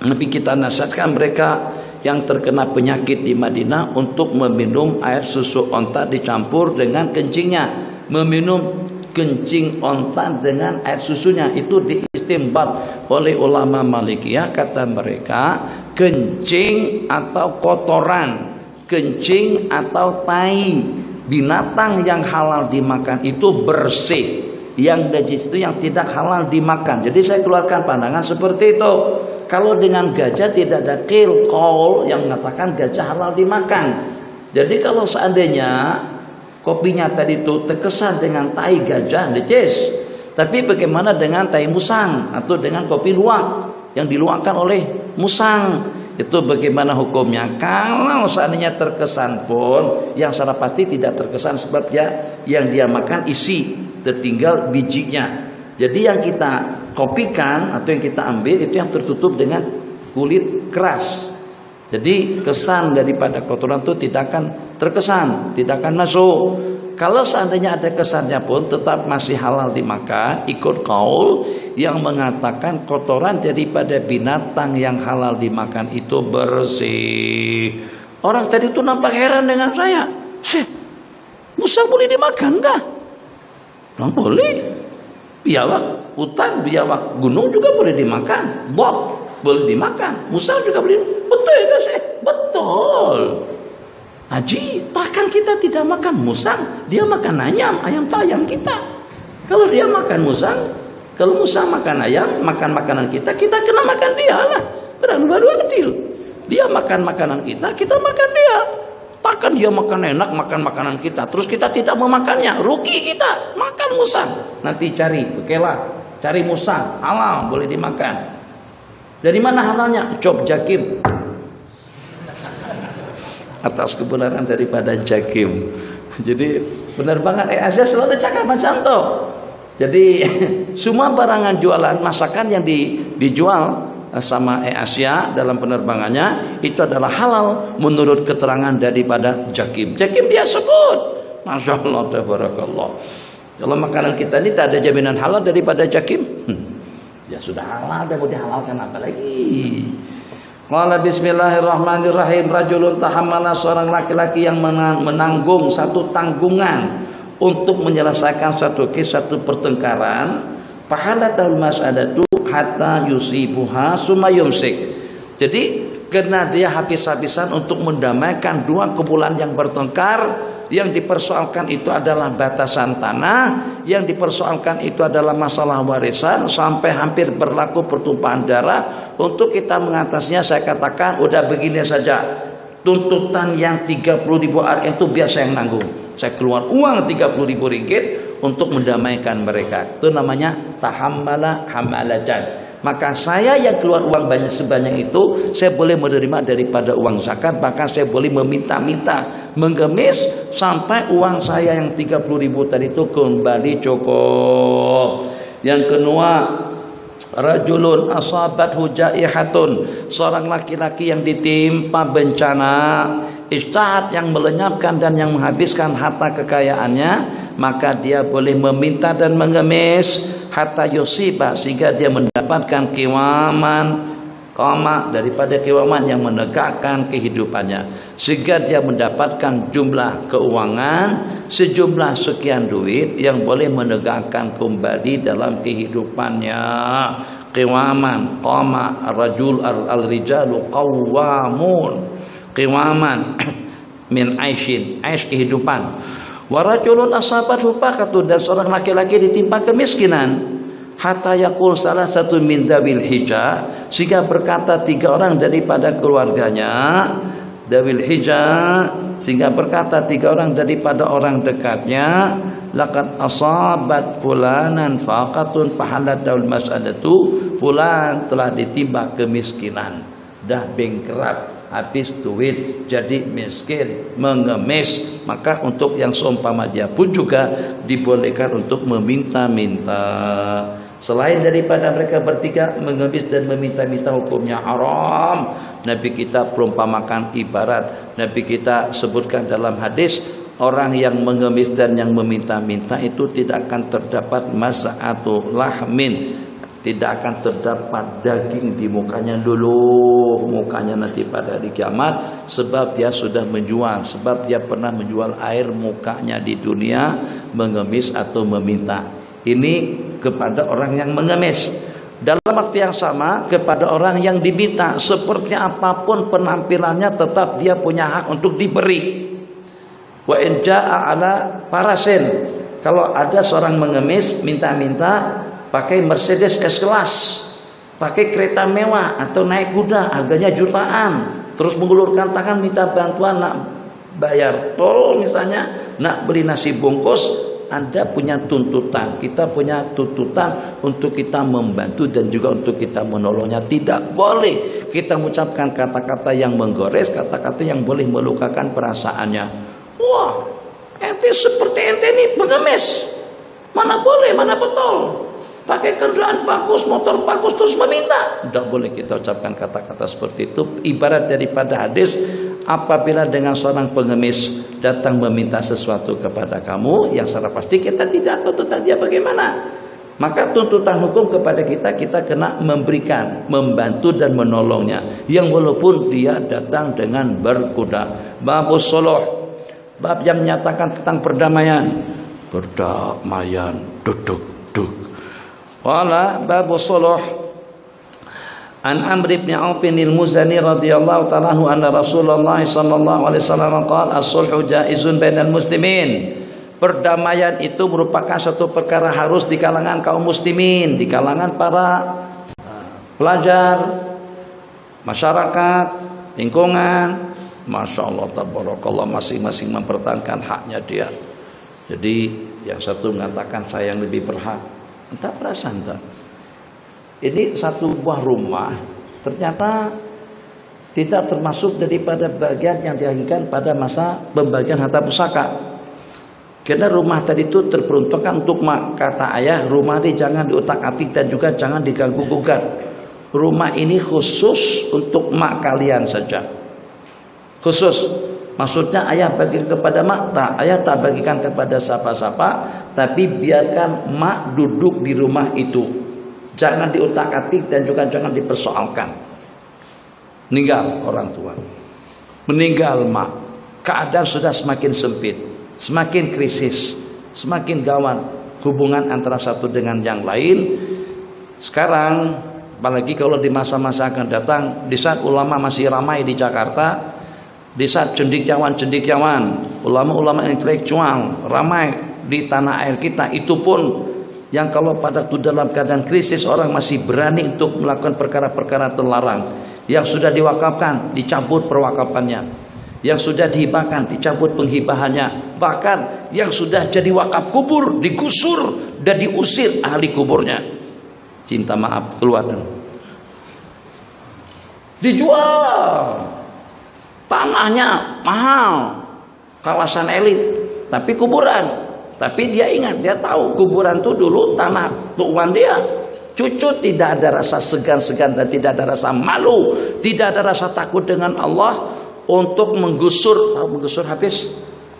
Nabi kita nasihatkan mereka yang terkena penyakit di Madinah untuk meminum air susu onta dicampur dengan kencingnya. Meminum kencing onta dengan air susunya itu diistimbat oleh ulama Malikiyah. Kata mereka, kencing atau kotoran, kencing atau tai binatang yang halal dimakan itu bersih, yang najis itu yang tidak halal dimakan. Jadi saya keluarkan pandangan seperti itu. Kalau dengan gajah tidak ada qaul yang mengatakan gajah halal dimakan. Jadi kalau seandainya kopinya tadi itu terkesan dengan tai gajah najis, tapi bagaimana dengan tai musang atau dengan kopi luwak yang diluakkan oleh musang? Itu bagaimana hukumnya? Kalau seandainya terkesan pun, yang secara pasti tidak terkesan sebab yang dia makan isi, tertinggal bijinya. Jadi yang kita kopikan atau yang kita ambil itu yang tertutup dengan kulit keras. Jadi kesan daripada kotoran itu tidak akan terkesan, tidak akan masuk. Kalau seandainya ada kesannya pun tetap masih halal dimakan, ikut qaul yang mengatakan kotoran daripada binatang yang halal dimakan itu bersih. Orang tadi itu nampak heran dengan saya. Musang boleh dimakan enggak? Bilang boleh. Biawak hutan, biawak gunung juga boleh dimakan. Bob boleh dimakan. Musang juga boleh. Betul ya sih? Betul. Haji, takkan kita tidak makan musang? Dia makan ayam, ayam itu ayam kita. Kalau dia makan musang, kalau musang makan ayam, makan makanan kita kena makan dia lah. Baru kecil. Dia makan makanan kita makan dia. Takkan dia makan enak, makan makanan kita, terus kita tidak memakannya, rugi kita. Makan musang. Nanti cari, okelah, cari musang, halal, boleh dimakan. Dari mana halalnya? Cop Jakim. Atas kebenaran daripada Jakim. Jadi penerbangan Asia selalu cakap macam itu. Jadi semua barangan jualan masakan yang dijual sama Asia dalam penerbangannya itu adalah halal menurut keterangan daripada Jakim. Jakim dia sebut. Masya Allah, tabarakallah. Kalau makanan kita ini tak ada jaminan halal daripada Jakim. Ya sudah halal, dan mau dihalalkan apa lagi? Qala bismillahirrahmanirrahim. Rajulun tahammala, seorang laki-laki yang menanggung satu tanggungan untuk menyelesaikan satu pertengkaran. Fahadatul mas'adatu hatta yusibuha summa yumsik. Jadi karena dia habis-habisan untuk mendamaikan dua kumpulan yang bertengkar, yang dipersoalkan itu adalah batasan tanah, yang dipersoalkan itu adalah masalah warisan, sampai hampir berlaku pertumpahan darah. Untuk kita mengatasinya saya katakan udah begini saja, tuntutan yang 30.000 RM itu biasa yang nanggung. Saya keluar uang 30.000 ringgit untuk mendamaikan mereka. Itu namanya tahammala hamalatan. Maka saya yang keluar uang banyak sebanyak itu, saya boleh menerima daripada uang zakat, bahkan saya boleh meminta-minta, mengemis sampai uang saya yang 30.000 tadi itu kembali cukup. Yang kedua, rajulun asabathu jaihatun, seorang laki-laki yang ditimpa bencana, istihad yang melenyapkan dan yang menghabiskan harta kekayaannya, maka dia boleh meminta dan mengemis hatta yusiba, sehingga dia mendapatkan kiwaman, qama, daripada kiwaman yang menegakkan kehidupannya, sehingga dia mendapatkan jumlah keuangan sejumlah sekian duit yang boleh menegakkan kembali dalam kehidupannya. Kiwaman, qama, rajul al-rijalu qawwamun, kiwaman min aishin, ais kehidupan. Warajulun asabathu faqatun, dan seorang laki-laki ditimpa kemiskinan, hatta yaqul salah satu min dawil hija, sehingga berkata 3 orang daripada keluarganya, dawil hija, sehingga berkata 3 orang daripada orang dekatnya, laqad asabat fulanan faqatun fahalat daul mas'adatu, fulan telah ditimpa kemiskinan, dah bankrupt, habis duit, jadi miskin, mengemis. Maka untuk yang seumpama dia pun juga dibolehkan untuk meminta-minta. Selain daripada mereka bertiga mengemis dan meminta-minta, hukumnya haram. Nabi kita perumpamakan ibarat, Nabi kita sebutkan dalam hadis, orang yang mengemis dan yang meminta-minta itu tidak akan terdapat mas'atu lahmin, tidak akan terdapat daging di mukanya dulu, mukanya nanti pada hari kiamat, sebab dia sudah menjual, sebab dia pernah menjual air mukanya di dunia, mengemis atau meminta. Ini kepada orang yang mengemis. Dalam waktu yang sama kepada orang yang diminta, seperti apapun penampilannya tetap dia punya hak untuk diberi. Wa in jaa ala parasin, kalau ada seorang mengemis minta-minta pakai Mercedes S-Class, pakai kereta mewah atau naik kuda harganya jutaan, terus mengulurkan tangan minta bantuan, nak bayar tol misalnya, nak beli nasi bungkus, Anda punya tuntutan, kita punya tuntutan untuk kita membantu dan juga untuk kita menolongnya. Tidak boleh kita mengucapkan kata-kata yang menggores, kata-kata yang boleh melukakan perasaannya. Wah, ente seperti ente ini pengemis, mana boleh, mana betul. Pakai kendaraan bagus, motor bagus terus meminta. Tidak boleh kita ucapkan kata-kata seperti itu. Ibarat daripada hadis, apabila dengan seorang pengemis datang meminta sesuatu kepada kamu yang secara pasti kita tidak tahu tentang dia bagaimana, maka tuntutan hukum kepada kita, kita kena memberikan, membantu dan menolongnya, yang walaupun dia datang dengan berkuda. Babus suluh, bab yang menyatakan tentang perdamaian. Perdamaian, duduk. Qala babus suluh an Amr bin Auf al-Muzani radhiyallahu ta'ala anhu anna Rasulullah sallallahu alaihi wasallam qala as-sulhu jaizun bainal muslimin. Perdamaian itu merupakan satu perkara harus di kalangan kaum muslimin, di kalangan para pelajar, masyarakat, lingkungan. Masya Allah, tabarakallah, masing-masing mempertahankan haknya dia. Jadi yang satu mengatakan saya yang lebih berhak, entah perasaan entah. Ini satu buah rumah ternyata tidak termasuk daripada bagian yang dihagikan pada masa pembagian harta pusaka. Karena rumah tadi itu terperuntukkan untuk mak. Kata ayah, rumah ini jangan diutak-atik dan juga jangan diganggu-gugat. Rumah ini khusus untuk mak kalian saja. Khusus. Maksudnya ayah bagi kepada mak, tak, ayah tak bagikan kepada siapa-siapa, tapi biarkan mak duduk di rumah itu. Jangan diutak-atik dan juga jangan dipersoalkan. Meninggal orang tua, meninggal mak, keadaan sudah semakin sempit, semakin krisis, semakin gawat hubungan antara satu dengan yang lain. Sekarang, apalagi kalau di masa-masa akan datang, di saat ulama masih ramai di Jakarta, di saat cendekiawan, ulama-ulama intelektual ramai di tanah air kita, itu pun yang kalau pada waktu dalam keadaan krisis orang masih berani untuk melakukan perkara-perkara terlarang. Yang sudah diwakafkan dicabut perwakafannya, yang sudah dihibahkan dicabut penghibahannya, bahkan yang sudah jadi wakaf kubur digusur dan diusir ahli kuburnya. Cinta maaf keluar, dijual, tanahnya mahal, kawasan elit, tapi kuburan. Tapi dia ingat, dia tahu kuburan itu dulu tanah tuan dia. Cucu tidak ada rasa segan-segan dan tidak ada rasa malu, tidak ada rasa takut dengan Allah untuk menggusur habis,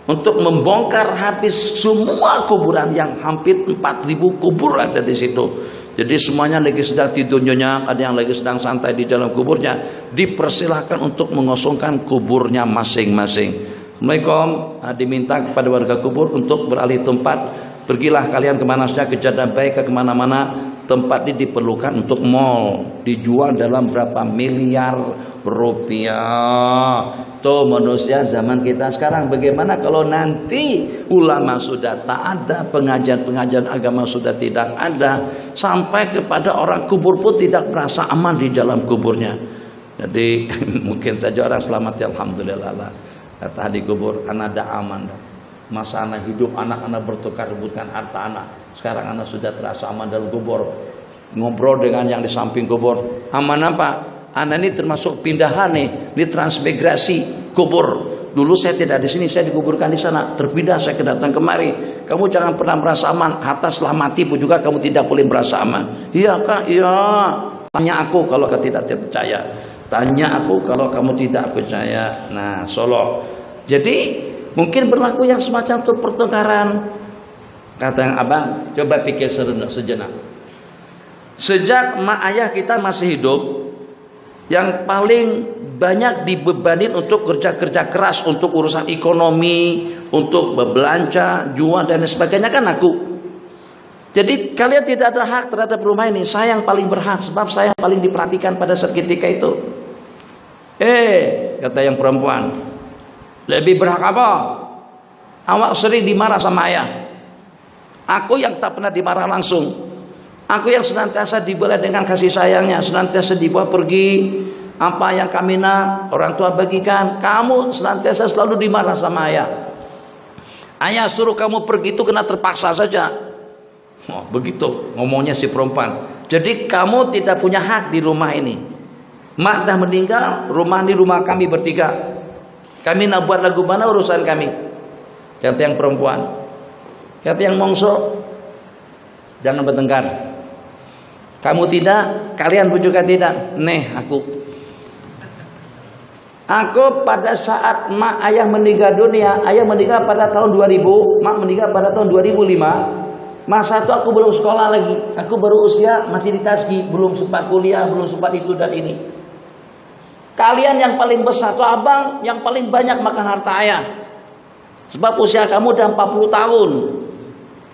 untuk membongkar habis semua kuburan yang hampir 4.000 kubur ada di situ. Jadi semuanya lagi sedang tidur nyenyak, ada yang lagi sedang santai di dalam kuburnya. Dipersilahkan untuk mengosongkan kuburnya masing-masing. Assalamualaikum, diminta kepada warga kubur untuk beralih tempat. Pergilah kalian kemana saja, ke Jadabai, ke kemana-mana. Tempat ini diperlukan untuk mall, dijual dalam berapa miliar rupiah. Tuh manusia zaman kita sekarang. Bagaimana kalau nanti ulama sudah tak ada, pengajian-pengajian agama sudah tidak ada, sampai kepada orang kubur pun tidak merasa aman di dalam kuburnya. Jadi mungkin saja orang selamat ya, alhamdulillah. Kata di kubur, anak ada aman. Masa anak hidup, anak-anak bertukar rebutkan harta anak. Sekarang anak sudah terasa aman dalam kubur. Ngobrol dengan yang di samping kubur. Aman apa? Anak ini termasuk pindahan nih, di transmigrasi kubur. Dulu saya tidak di sini, saya dikuburkan di sana. Terpindah saya kedatang kemari. Kamu jangan pernah merasa aman. Hatta setelah mati pun juga kamu tidak boleh merasa aman. Iya kak, iya. Tanya aku kalau kau tidak percaya. Tanya aku kalau kamu tidak percaya. Nah, Solo. Jadi mungkin berlaku yang semacam itu pertukaran. Kata yang abang, coba pikir sejenak. Sejak mak ayah kita masih hidup, yang paling banyak dibebanin untuk kerja-kerja keras untuk urusan ekonomi, untuk berbelanja, jual dan sebagainya kan aku. Jadi kalian tidak ada hak terhadap rumah ini. Saya yang paling berhak, sebab saya yang paling diperhatikan pada saat ketika itu. Kata yang perempuan, lebih berhak apa? Awak sering dimarah sama ayah. Aku yang tak pernah dimarah langsung. Aku yang senantiasa dibela dengan kasih sayangnya, senantiasa dibawa pergi. Apa yang kami nak, orang tua bagikan. Kamu senantiasa selalu dimarah sama ayah. Ayah suruh kamu pergi itu kena terpaksa saja. Oh, begitu ngomongnya si perempuan. Jadi kamu tidak punya hak di rumah ini. Mak dah meninggal, rumah ini rumah kami bertiga. Kami nak buat lagu mana urusan kami. Kata yang perempuan. Kata yang mongso, jangan bertengkar. Kamu tidak, kalian pun juga tidak. Aku pada saat mak ayah meninggal dunia, ayah meninggal pada tahun 2000, mak meninggal pada tahun 2005. Masa itu aku belum sekolah lagi. Aku baru usia masih di Taski, belum sempat kuliah, belum sempat itu dan ini. Kalian yang paling besar tuh abang yang paling banyak makan harta ayah. Sebab usia kamu udah 40 tahun.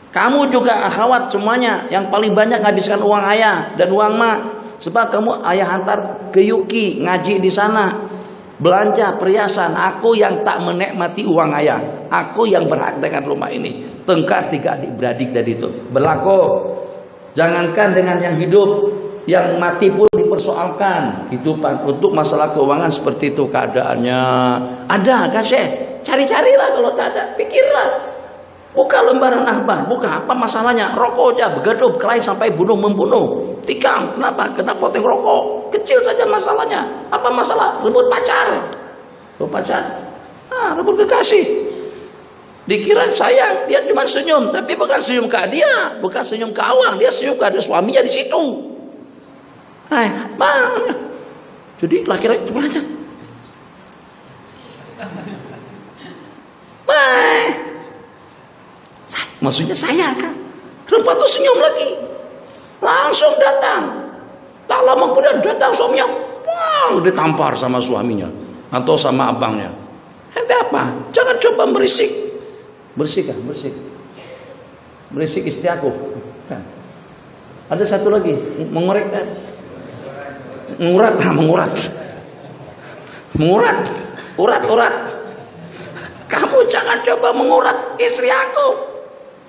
Kamu juga akhwat semuanya yang paling banyak menghabiskan uang ayah dan uang mak. Sebab kamu ayah hantar ke Yuki ngaji di sana. Belanja perhiasan. Aku yang tak menikmati uang ayah. Aku yang berhak dengan rumah ini. Tengkar 3 adik-beradik tadi itu berlaku. Jangankan dengan yang hidup, yang mati pun dipersoalkan kehidupan. Untuk masalah keuangan seperti itu keadaannya. Ada kan Syekh? Cari-carilah kalau tak ada, pikirlah. Buka lembaran akhbar, buka apa masalahnya? Rokok aja begaduh berkelahi sampai bunuh-membunuh. Tikam, kenapa? Kena poteng rokok. Kecil saja masalahnya. Apa masalah? Rebut pacar. Rebut pacar. Rebut kekasih. Dikira sayang, dia cuma senyum, tapi bukan senyum ke dia, bukan senyum ke awang, dia senyum ke ada suaminya di situ. Bang. Jadi laki-laki cuma aja. Maksudnya saya kan. Perempuan itu senyum lagi. Langsung datang. Tak lama kemudian datang suaminya. Wah, ditampar sama suaminya atau sama abangnya. Ente apa? Jangan coba berisik. Bersih kan? Bersih. Berisik istri aku. Kan. Ada satu lagi, mengorek kan? Mengurat. Urat. Kamu jangan coba mengurat istri aku.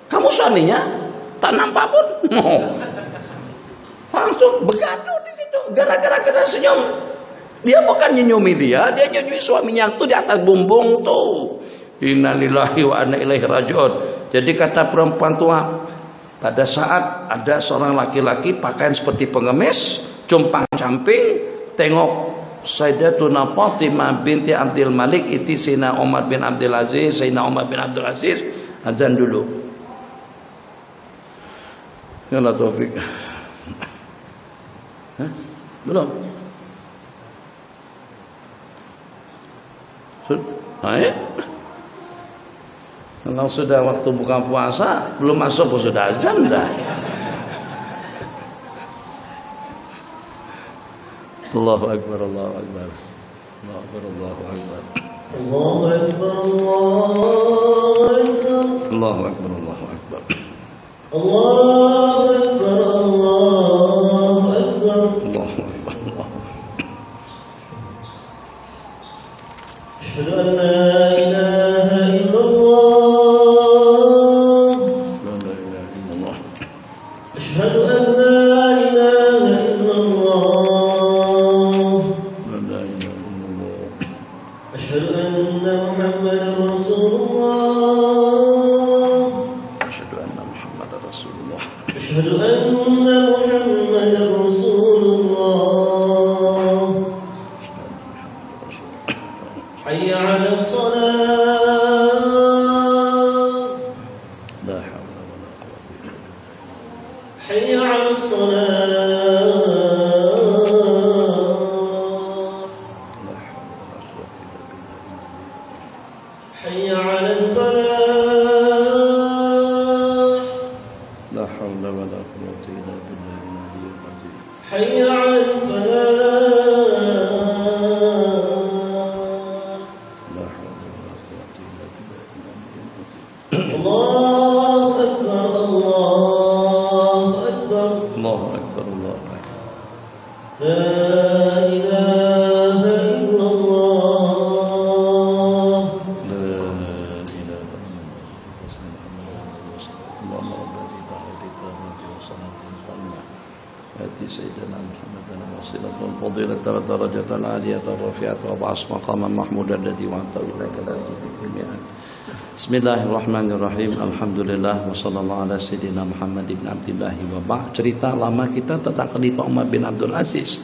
Kamu suaminya tak nampak pun. Langsung begaduh di situ gara-gara kena senyum. Dia bukan nyenyumi dia nyenyumi suaminya tuh di atas bumbung tuh. Innalillahi wa inna ilaihi raji'un. Jadi kata perempuan tua, pada saat ada seorang laki-laki pakaian seperti pengemis, compang-camping, tengok Sayyidatuna Fatimah binti Abdul Malik itu Sayyidina Umar bin Abdul Aziz, azan dulu. Ya Allah taufik. Belum. Kalau sudah waktu buka puasa belum masuk pun sudah azan dah. Allahu Akbar, Allahu Akbar, Allahu Akbar, Allahu Akbar, Allahu Akbar, Allahu Akbar, Allahu Akbar, Allahu Akbar, Allahu Akbar, Allahu Akbar, Allahu Akbar. Asyhadu an la ilaha illallah. La ilaha illallah. Asyhadu an la ilaha illallah. La ilaha illallah. Asyhadu anna Muhammadar Rasulullah. Asyhadu anna Muhammadar Rasulullah. Asyhadu anna Muhammadar Rasulullah. Hayya 'alas salat. La hawla wa la quwwata illa billah. Hayya 'alas salat. La hawla wa la quwwata illa billah. Hayya 'alal falah. La hawla wa la quwwata illa billahi al-'aliyyil 'azim. Hayya 'alal falah. Allahu Akbar, Allah. اللهم رب هذه الدعوة التامة والصلاة القائمة آت سيدنا محمدا الوسيلة والفضيلة والدرجة العالية الرفيعة وابعث مقاما محمودا الذي وعدته إنك لا تخلف الميعاد. Bismillahirrahmanirrahim. Alhamdulillah wassallallahu ala sayyidina Muhammad ibn Abdillah wa ba'd. Cerita lama kita tentang Khalifah Umar bin Abdul Aziz.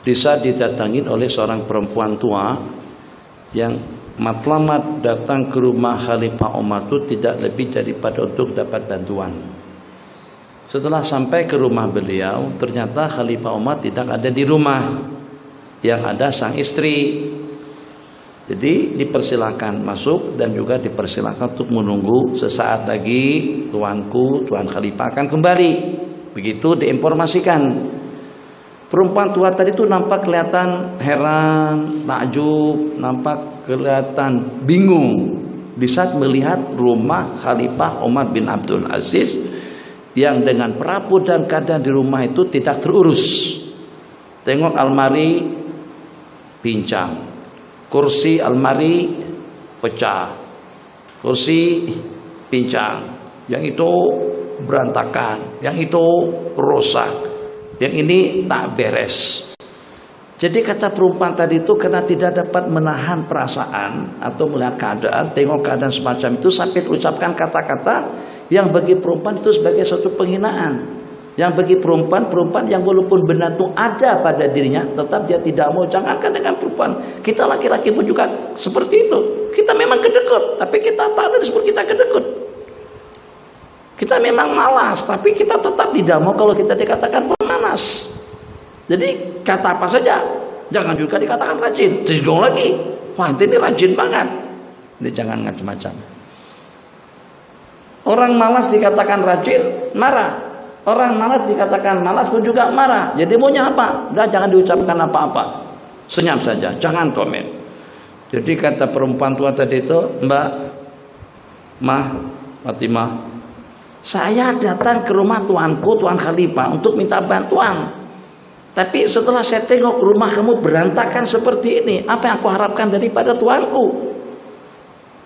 Bisa didatangin oleh seorang perempuan tua yang matlamat datang ke rumah Khalifah Umar itu tidak lebih daripada untuk dapat bantuan. Setelah sampai ke rumah beliau, ternyata Khalifah Umar tidak ada di rumah. Yang ada sang istri. Jadi dipersilakan masuk dan juga dipersilakan untuk menunggu sesaat lagi tuanku, Tuan Khalifah akan kembali. Begitu diinformasikan. Perempuan tua tadi itu nampak kelihatan heran, takjub, nampak kelihatan bingung di saat melihat rumah Khalifah Umar bin Abdul Aziz yang dengan perabotan dan keadaan di rumah itu tidak terurus. Tengok almari pincang, kursi almari pecah, kursi pincang, yang itu berantakan, yang itu rusak, yang ini tak beres. Jadi kata perempuan tadi itu karena tidak dapat menahan perasaan atau melihat keadaan, tengok keadaan semacam itu sampai terucapkan kata-kata yang bagi perempuan itu sebagai suatu penghinaan. Yang bagi perempuan yang walaupun benar itu ada pada dirinya, tetap dia tidak mau. Jangankan dengan perempuan, kita laki-laki pun juga seperti itu. Kita memang kedekut, tapi kita tak ada disebut kita kedekut. Kita memang malas, tapi kita tetap tidak mau kalau kita dikatakan pemalas. Jadi kata apa saja, jangan juga dikatakan rajin. Cisgong lagi, wah ini rajin banget. Ini jangan macam-macam. Orang malas dikatakan rajin, marah. Orang malas dikatakan malas pun juga marah. Jadi maunya apa? Udah jangan diucapkan apa-apa. Senyap saja, jangan komen. Jadi kata perempuan tua tadi itu, Mbak Fatimah, saya datang ke rumah tuanku, Tuan Khalifah untuk minta bantuan. Tapi setelah saya tengok rumah kamu berantakan seperti ini, apa yang aku harapkan daripada tuanku?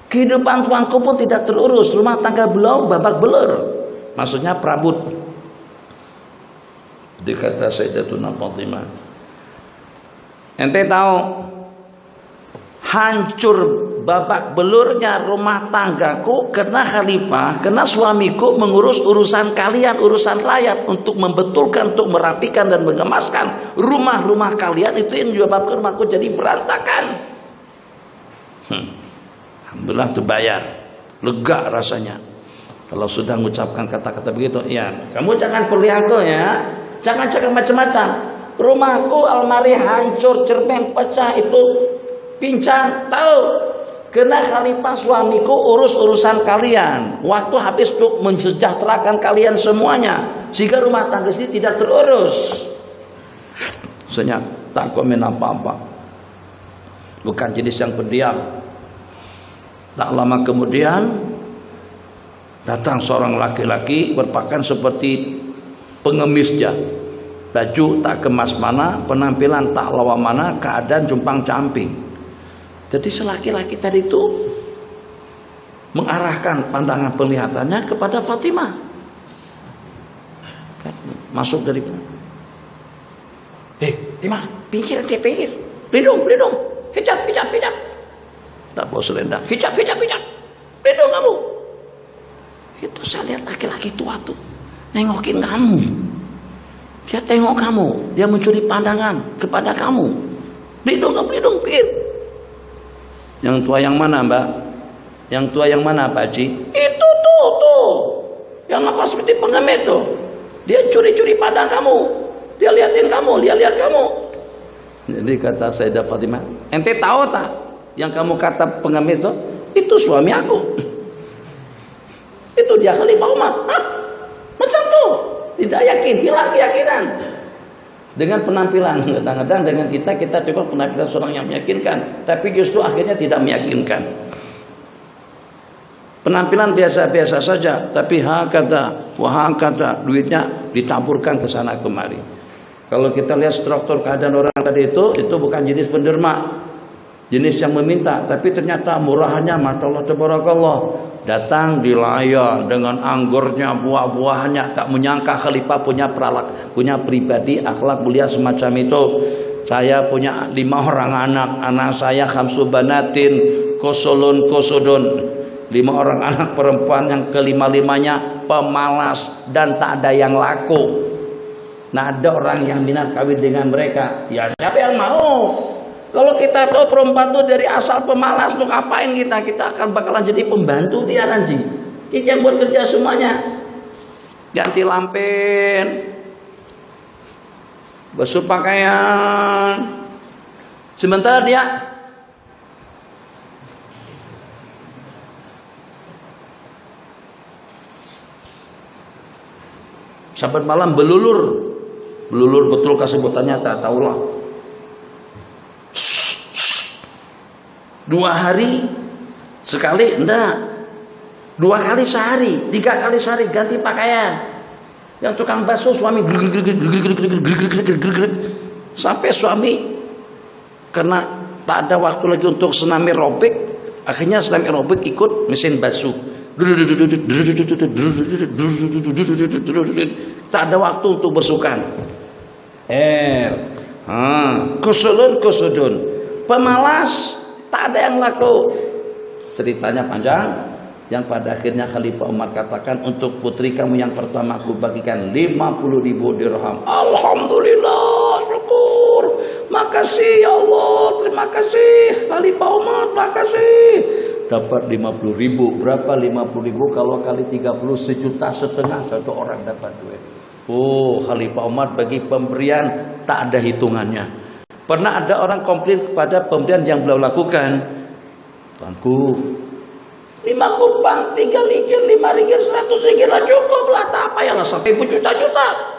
Kehidupan tuanku pun tidak terurus, rumah tangga beliau babak belur. Maksudnya perabot. Dikata Sayyidatuna Fatimah, ente tahu hancur babak belurnya rumah tanggaku karena Khalifah, karena suamiku mengurus urusan kalian, urusan rakyat, untuk membetulkan, untuk merapikan dan mengemaskan rumah-rumah kalian. Itu yang menyebabkan rumahku jadi berantakan. Alhamdulillah itu bayar, lega rasanya. Kalau sudah mengucapkan kata-kata begitu, ya kamu jangan perli aku ya, jangan cakap macam-macam. Rumahku almari hancur, cermin pecah, itu pincang, tahu? Karena Khalifah suamiku urus urusan kalian. Waktu habis untuk mensejahterakan kalian semuanya, sehingga rumah tangga ini tidak terurus. Senyap, tak komen apa-apa. Bukan jenis yang pendiam. Tak lama kemudian datang seorang laki-laki berpakaian seperti pengemisnya, baju tak kemas mana, penampilan tak lawa mana, keadaan jumpang camping. Jadi si laki-laki tadi itu mengarahkan pandangan penglihatannya kepada Fatimah. Masuk dari Fatimah, pinggir, lindung, hijab. Tak bawa selendang, hijab, lindung kamu. Itu saya lihat laki-laki tua tuh nengokin kamu. Dia tengok kamu, dia mencuri pandangan kepada kamu. Lindung, pikir. Yang tua yang mana, Mbak? Yang tua yang mana, Pak Haji? Itu tuh. Yang nampak seperti pengemis tuh. Dia curi-curi pandang kamu. Dia liatin kamu, dia lihat kamu. Jadi kata Sayyidah Fatimah, ente tahu tak? Yang kamu kata pengemis tuh, itu suami aku. Itu dia Khalifah Umar. Hah? Macam tuh. Tidak yakin, hilang keyakinan. Dengan penampilan, kadang-kadang dengan kita cukup penampilan seorang yang meyakinkan, tapi justru akhirnya tidak meyakinkan. Penampilan biasa-biasa saja, tapi hakata, duitnya ditaburkan ke sana kemari. Kalau kita lihat struktur keadaan orang tadi itu bukan jenis penderma. jenis yang meminta, tapi ternyata murahannya masya Allah tabarakallah. Datang dilayan dengan anggurnya, buah-buahannya. Tak menyangka khalifah punya pribadi akhlak mulia semacam itu. Saya punya 5 orang anak saya khamsu banatin kosolun kosodun. 5 orang anak perempuan yang kelima-limanya pemalas dan tak ada yang laku. Nah, ada orang yang minat kawin dengan mereka. Ya siapa yang mau? Kalau kita tahu perempuan itu dari asal pemalas, tuh ngapain kita? Kita akan bakalan jadi pembantu dia nanti. Kita yang buat kerja semuanya. Ganti lampen, basuh pakaian. Sementara dia sabat malam belulur betul kesebutannya tak tahulah. 2 hari sekali enggak, 2 kali sehari, 3 kali sehari ganti pakaian. Yang tukang basuh suami sampai suami karena tak ada waktu lagi untuk senam aerobik, akhirnya senam aerobik ikut mesin basuh. Tak ada waktu untuk bersukan. Kusudun pemalas, tak ada yang laku. Ceritanya panjang, yang pada akhirnya Khalifah Umar katakan, untuk putri kamu yang pertama aku bagikan 50.000 dirham. Alhamdulillah, syukur, makasih ya Allah, terima kasih Khalifah Umar, makasih. Dapat 50.000. Berapa 50.000 kalau kali 30? 1,5 juta satu orang dapat duit. Oh, Khalifah Umar bagi pemberian tak ada hitungannya. Pernah ada orang komplain kepada pemberian yang beliau lakukan. Tuanku, 5 kupang, 3 ringgit, 5 ringgit, 100 ringgit lah cukup lah. Tak payahlah sampai berjuta-juta.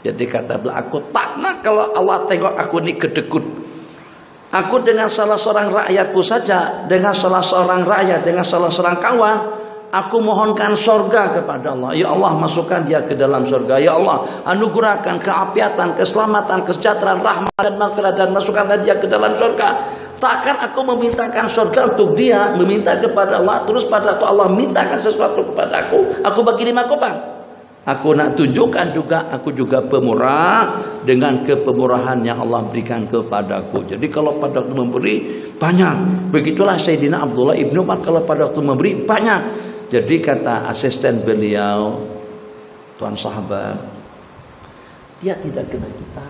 Jadi kata beliau, aku tak nak kalau Allah tengok aku ni kedekut. Aku dengan salah seorang rakyatku saja, dengan salah seorang rakyat, dengan salah seorang kawan, aku mohonkan surga kepada Allah. Ya Allah, masukkan dia ke dalam surga. Ya Allah, anugerahkan keapiatan, keselamatan, kesejahteraan, rahmat dan maghfirah, dan masukkanlah dia ke dalam surga. Takkan aku memintakan surga untuk dia, meminta kepada Allah, terus pada waktu Allah mintakan sesuatu kepada aku bagi 5 kupang. Aku nak tunjukkan juga, aku juga pemurah dengan kepemurahan yang Allah berikan kepadaku. Jadi kalau pada waktu memberi banyak, begitulah Sayyidina Abdullah ibnu Umar kalau pada waktu memberi banyak. Jadi kata asisten beliau, tuan sahabat, dia tidak kena kita,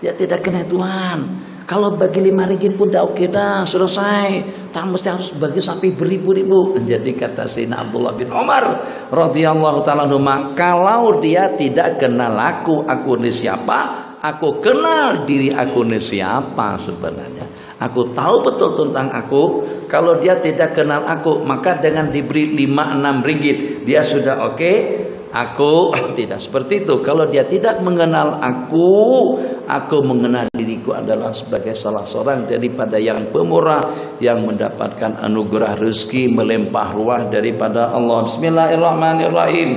dia tidak kena Tuhan. Kalau bagi 5 ringgit pun dah oke dah, selesai. Tak mesti harus bagi sampai beribu-ribu. Jadi kata Sayyidina Abdullah bin Umar radhiyallahu ta'ala anhu, kalau dia tidak kenal aku ni siapa, aku kenal diri aku ni siapa sebenarnya. Aku tahu betul tentang aku. Kalau dia tidak kenal aku, maka dengan diberi 5-6 ringgit dia sudah oke. Aku tidak seperti itu. Kalau dia tidak mengenal aku mengenal diriku adalah sebagai salah seorang daripada yang pemurah, yang mendapatkan anugerah rezeki melimpah ruah daripada Allah. Bismillahirrahmanirrahim.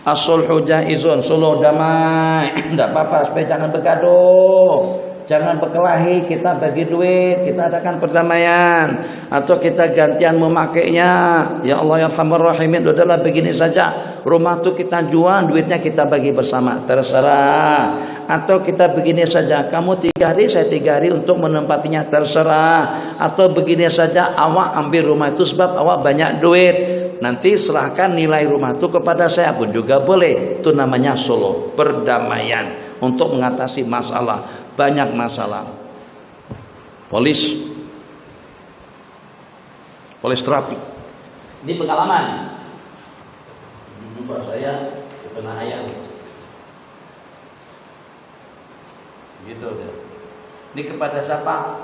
As-sulhu jaizun, suluh damai. Tidak apa-apa, supaya jangan bergaduh, jangan berkelahi. Kita bagi duit, kita adakan perdamaian, atau kita gantian memakainya. Ya Allah ya Arhamar Rahimin, udahlah begini saja. Rumah tu kita jual, duitnya kita bagi bersama, terserah. Atau kita begini saja, kamu 3 hari, saya 3 hari untuk menempatinya, terserah. Atau begini saja, awak ambil rumah itu sebab awak banyak duit, nanti serahkan nilai rumah itu kepada saya pun juga boleh. Itu namanya suluh, perdamaian untuk mengatasi masalah. Banyak masalah. Polis trafik. Ini pengalaman. Jumpa saya kena ayam. Gitu deh. Ini kepada siapa?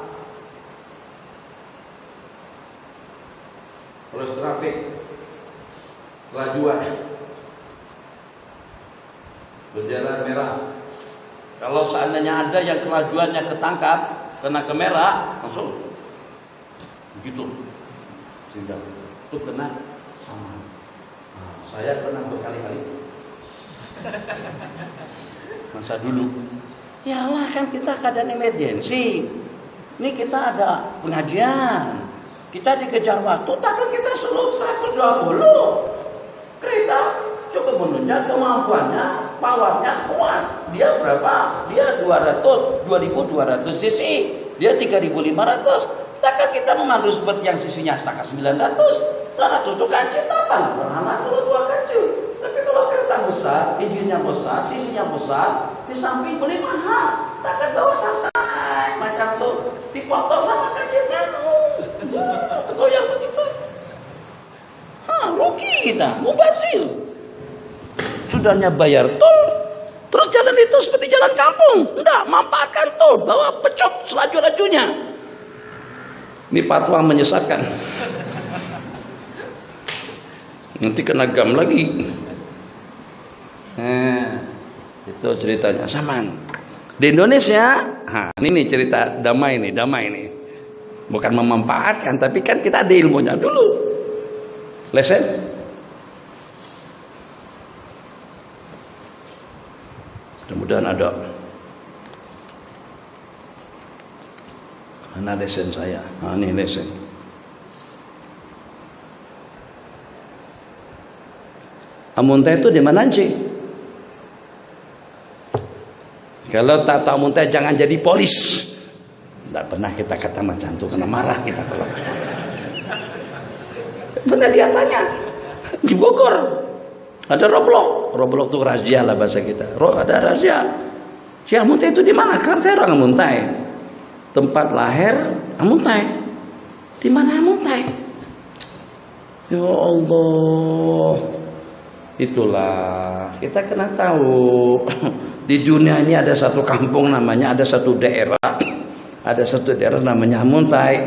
Polis trafik. Kelajuan. Bendera merah. Kalau seandainya ada yang kelajuannya ketangkap, kena kamera, langsung begitu. Sehingga itu kena sama. Nah, saya pernah berkali-kali. Masa dulu. Ya Allah, kan kita keadaan emergensi. Ini kita ada pengajian, kita dikejar waktu, takkan kita selalu 120 kereta cukup menunjang kemampuannya, powernya kuat. Dia berapa? Dia 2200 cc, dia 3500. Takkan kita memandu seperti yang sisinya setakat 900 itu kecil, apa? Berhala kalau tua kecil. Tapi kalau kereta besar, engine-nya besar, sisinya besar, di samping beli mahal. Takkan bawa santai macam tuh dipotong sama kecil atau yang begitu. Rugi kita, mubazir. Sudahnya bayar tol, terus jalan itu seperti jalan kampung. Enggak, manfaatkan tol, bawa pecot selaju-lajunya. Ini fatwa menyesatkan. Nanti kena gam lagi. Itu ceritanya Saman. Di Indonesia, ini cerita damai nih. Bukan memanfaatkan, tapi kan kita ada ilmunya dulu. Lesen. Mudah-mudahan ada. Mana lesen saya? Ini lesen. Amuntai itu di mana sih? Kalau tak tahu amuntai jangan jadi polis. Tidak pernah kita kata macam itu, kena marah kita kalau. Pernah dia tanya di Bogor ada Roblok itu razia lah bahasa kita. Ada razia. Si Amuntai itu di mana? Kan saya orang Amuntai. Tempat lahir Amuntai. Di mana Amuntai? Ya Allah. Itulah kita kena tahu di dunia ini ada satu kampung namanya, ada satu daerah namanya Amuntai.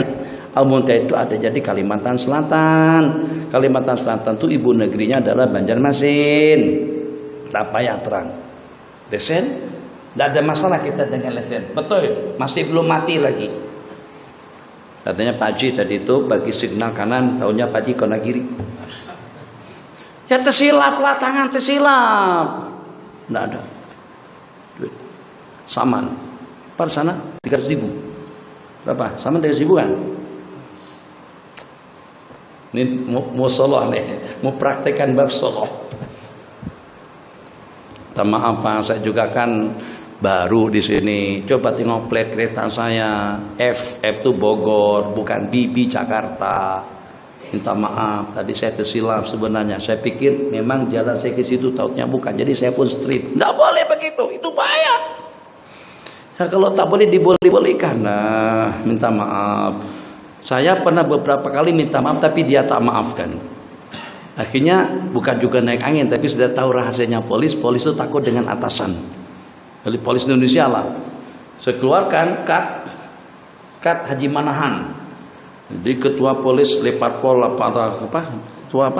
Amuntai itu ada jadi Kalimantan Selatan. Kalimantan Selatan itu ibu negerinya adalah Banjarmasin. Apa yang terang? Lesen? Tidak ada masalah kita dengan lesen. Betul, masih belum mati lagi. Katanya Pak Haji tadi itu bagi signal kanan, tahunya Pak Haji kena kiri. Ya tersilap lah, tangan tersilap. Tidak ada duit. Saman pada sana 300.000. Berapa? Saman 300.000 kan? Ini mau solo nih, mau praktekkan bab solo. Maaf Pak, saya juga kan baru di sini. Coba tengok plat kereta saya. F itu Bogor, bukan BB Jakarta. Minta maaf, tadi saya tersilap sebenarnya. Saya pikir memang jalan saya ke situ, tautnya bukan. Jadi saya pun street. Tidak boleh begitu, itu bahaya. Ya kalau tak boleh diboleh-bolehkan. Nah, minta maaf. Saya pernah beberapa kali minta maaf tapi dia tak maafkan. Akhirnya bukan juga naik angin, tapi sudah tahu rahasianya polis. Polis itu takut dengan atasan. Jadi polis Indonesia lah. Saya keluarkan kad Haji Manahan. Jadi ketua polis Leparpol ketua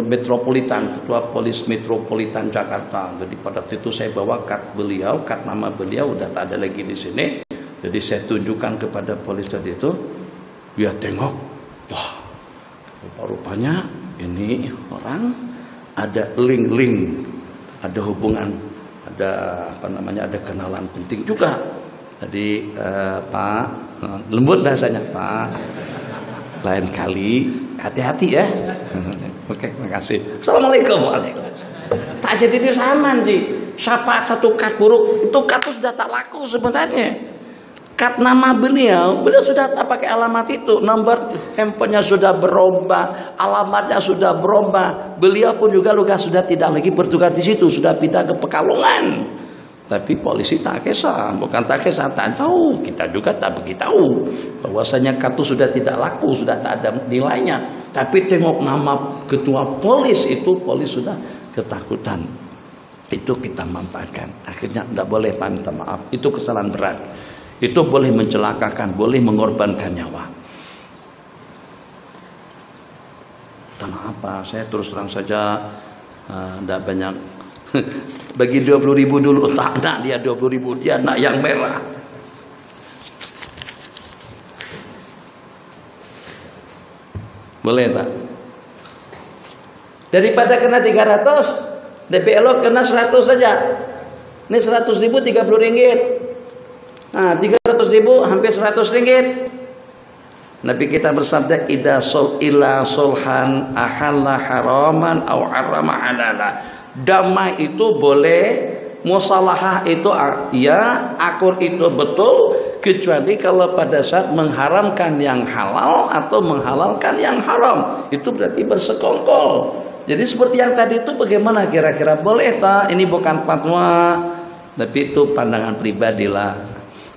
metropolitan, ketua polis metropolitan Jakarta. Jadi pada waktu itu saya bawa kad beliau, kad nama beliau udah tak ada lagi di sini. Jadi saya tunjukkan kepada polis tadi itu. Dia tengok, wah, rupanya ini orang ada link, ada hubungan, ada ada kenalan penting juga. Jadi Pak, lembut bahasanya Pak, lain kali hati-hati ya. Oke, terima kasih. Assalamualaikum. Tak jadi itu sama sih. Siapa satu kad buruk itu kad sudah tak laku sebenarnya. Kad nama beliau sudah tak pakai alamat itu, nomor handphonenya sudah berubah, alamatnya sudah berubah. Beliau pun juga sudah tidak lagi bertugas di situ, sudah pindah ke Pekalongan. Tapi polisi tak kisah, bukan tak kisah, tak tahu. Kita juga tak begitu tahu bahwasanya kad itu sudah tidak laku, sudah tak ada nilainya. Tapi tengok nama ketua polis itu, polis sudah ketakutan. Itu kita manfaatkan. Akhirnya tidak boleh Pak, minta maaf. Itu kesalahan berat. Itu boleh mencelakakan, boleh mengorbankan nyawa. Tanah apa? Saya terus terang saja tidak banyak. Bagi 20.000 dulu, tak nak dia 20.000, dia nak yang merah. Boleh tak? Daripada kena 300, DP Elok kena 100 saja. Ini 100.000 30 ringgit. Nah, 300.000 ribu hampir 100 ringgit. Nabi kita bersabda, idza ila sulhan ahalla haraman au harrama halala. Damai itu boleh, musalahah itu ya, akur itu betul, kecuali kalau pada saat mengharamkan yang halal atau menghalalkan yang haram. Itu berarti bersekongkol. Jadi seperti yang tadi itu bagaimana kira-kira, boleh tak? Ini bukan fatwa, tapi itu pandangan pribadi lah.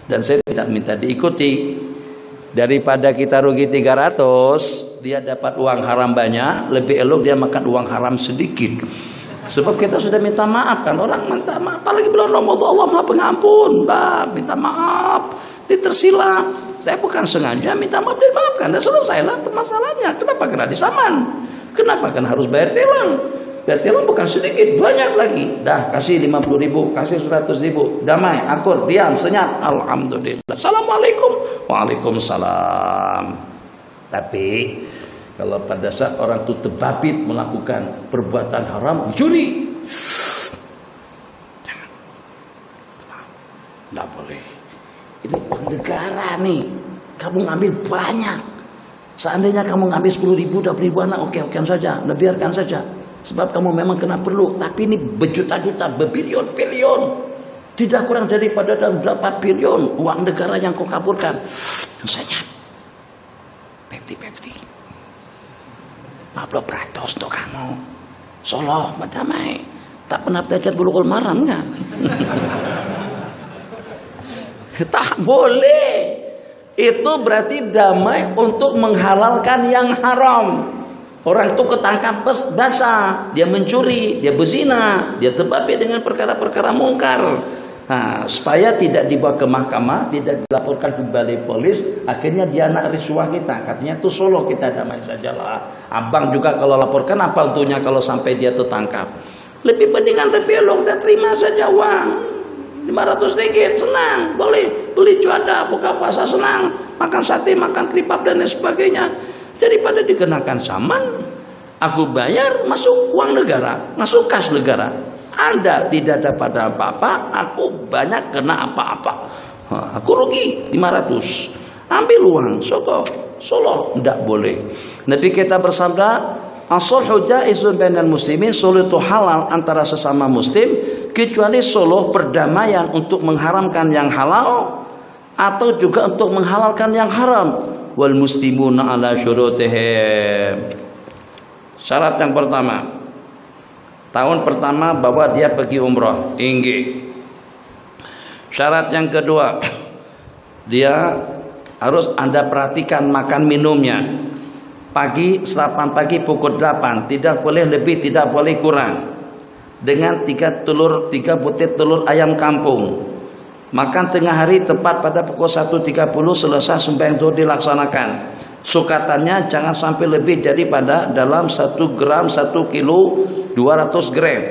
Dan saya tidak minta diikuti. Daripada kita rugi 300, dia dapat uang haram banyak, lebih elok dia makan uang haram sedikit. Sebab kita sudah minta maaf kan, orang minta maaf, apalagi bulan Ramadan, Allah Maha Pengampun, Mbak, minta maaf, ini tersilap. Saya bukan sengaja minta maaf, dimaafkan, dan selesailah masalahnya. Kenapa kena disaman? Kenapa kan harus bayar tilang? Bayar tilang bukan sedikit, banyak lagi. Dah kasih 50 ribu, kasih 100 ribu, damai, akur, diam, senyap, alhamdulillah. Assalamualaikum, waalaikumsalam. Tapi kalau pada saat orang itu terbabit melakukan perbuatan haram, curi, jangan, tidak boleh. Ini uang negara nih, kamu ngambil banyak. Seandainya kamu ngambil 10 ribu, 20 ribu anak, oke saja, biarkan saja. Sebab kamu memang kena perlu. Tapi ini berjuta-juta, berbilion-bilion, tidak kurang daripada dalam berapa bilion uang negara yang kau kabulkan. Senyap, pepti 50% untuk kamu. Solo berdamai. Tak pernah belajar Bulughul Maram kan? Tak boleh. Itu berarti damai untuk menghalalkan yang haram. Orang itu ketangkap basah, dia mencuri, dia berzina, dia terbabit dengan perkara-perkara mungkar. Nah, supaya tidak dibawa ke mahkamah, tidak dilaporkan ke balai polis, akhirnya dia nak risuah kita. Katanya tuh Solo kita damai sajalah. Abang juga kalau laporkan apa untungnya kalau sampai dia tertangkap? Lebih mendingan lebih elok, dan terima saja uang 500 ringgit, senang, boleh beli cuada, buka puasa senang, makan sate, makan keripap dan lain sebagainya. Daripada dikenakan saman, aku bayar masuk uang negara, masuk kas negara. Anda tidak dapat apa-apa, aku banyak kena apa-apa. Aku rugi 500. Ambil uang, Solo tidak boleh. Nabi kita bersabda, as-sulhu jaizun bainal muslimin, sulh itu halal antara sesama muslim, kecuali sulh perdamaian untuk mengharamkan yang halal atau juga untuk menghalalkan yang haram. Wal muslimuna ala syurutihim. Syarat yang pertama, tahun pertama bahwa dia pergi umrah, tinggi. Syarat yang kedua, dia harus Anda perhatikan makan minumnya. Pagi, sarapan pagi pukul 8, tidak boleh lebih, tidak boleh kurang. Dengan 3 butir telur ayam kampung. Makan tengah hari tepat pada pukul 1.30 selesai sembahyang zuhur dilaksanakan. Sukatannya jangan sampai lebih daripada dalam 1 gram 1 kilo 200 gram.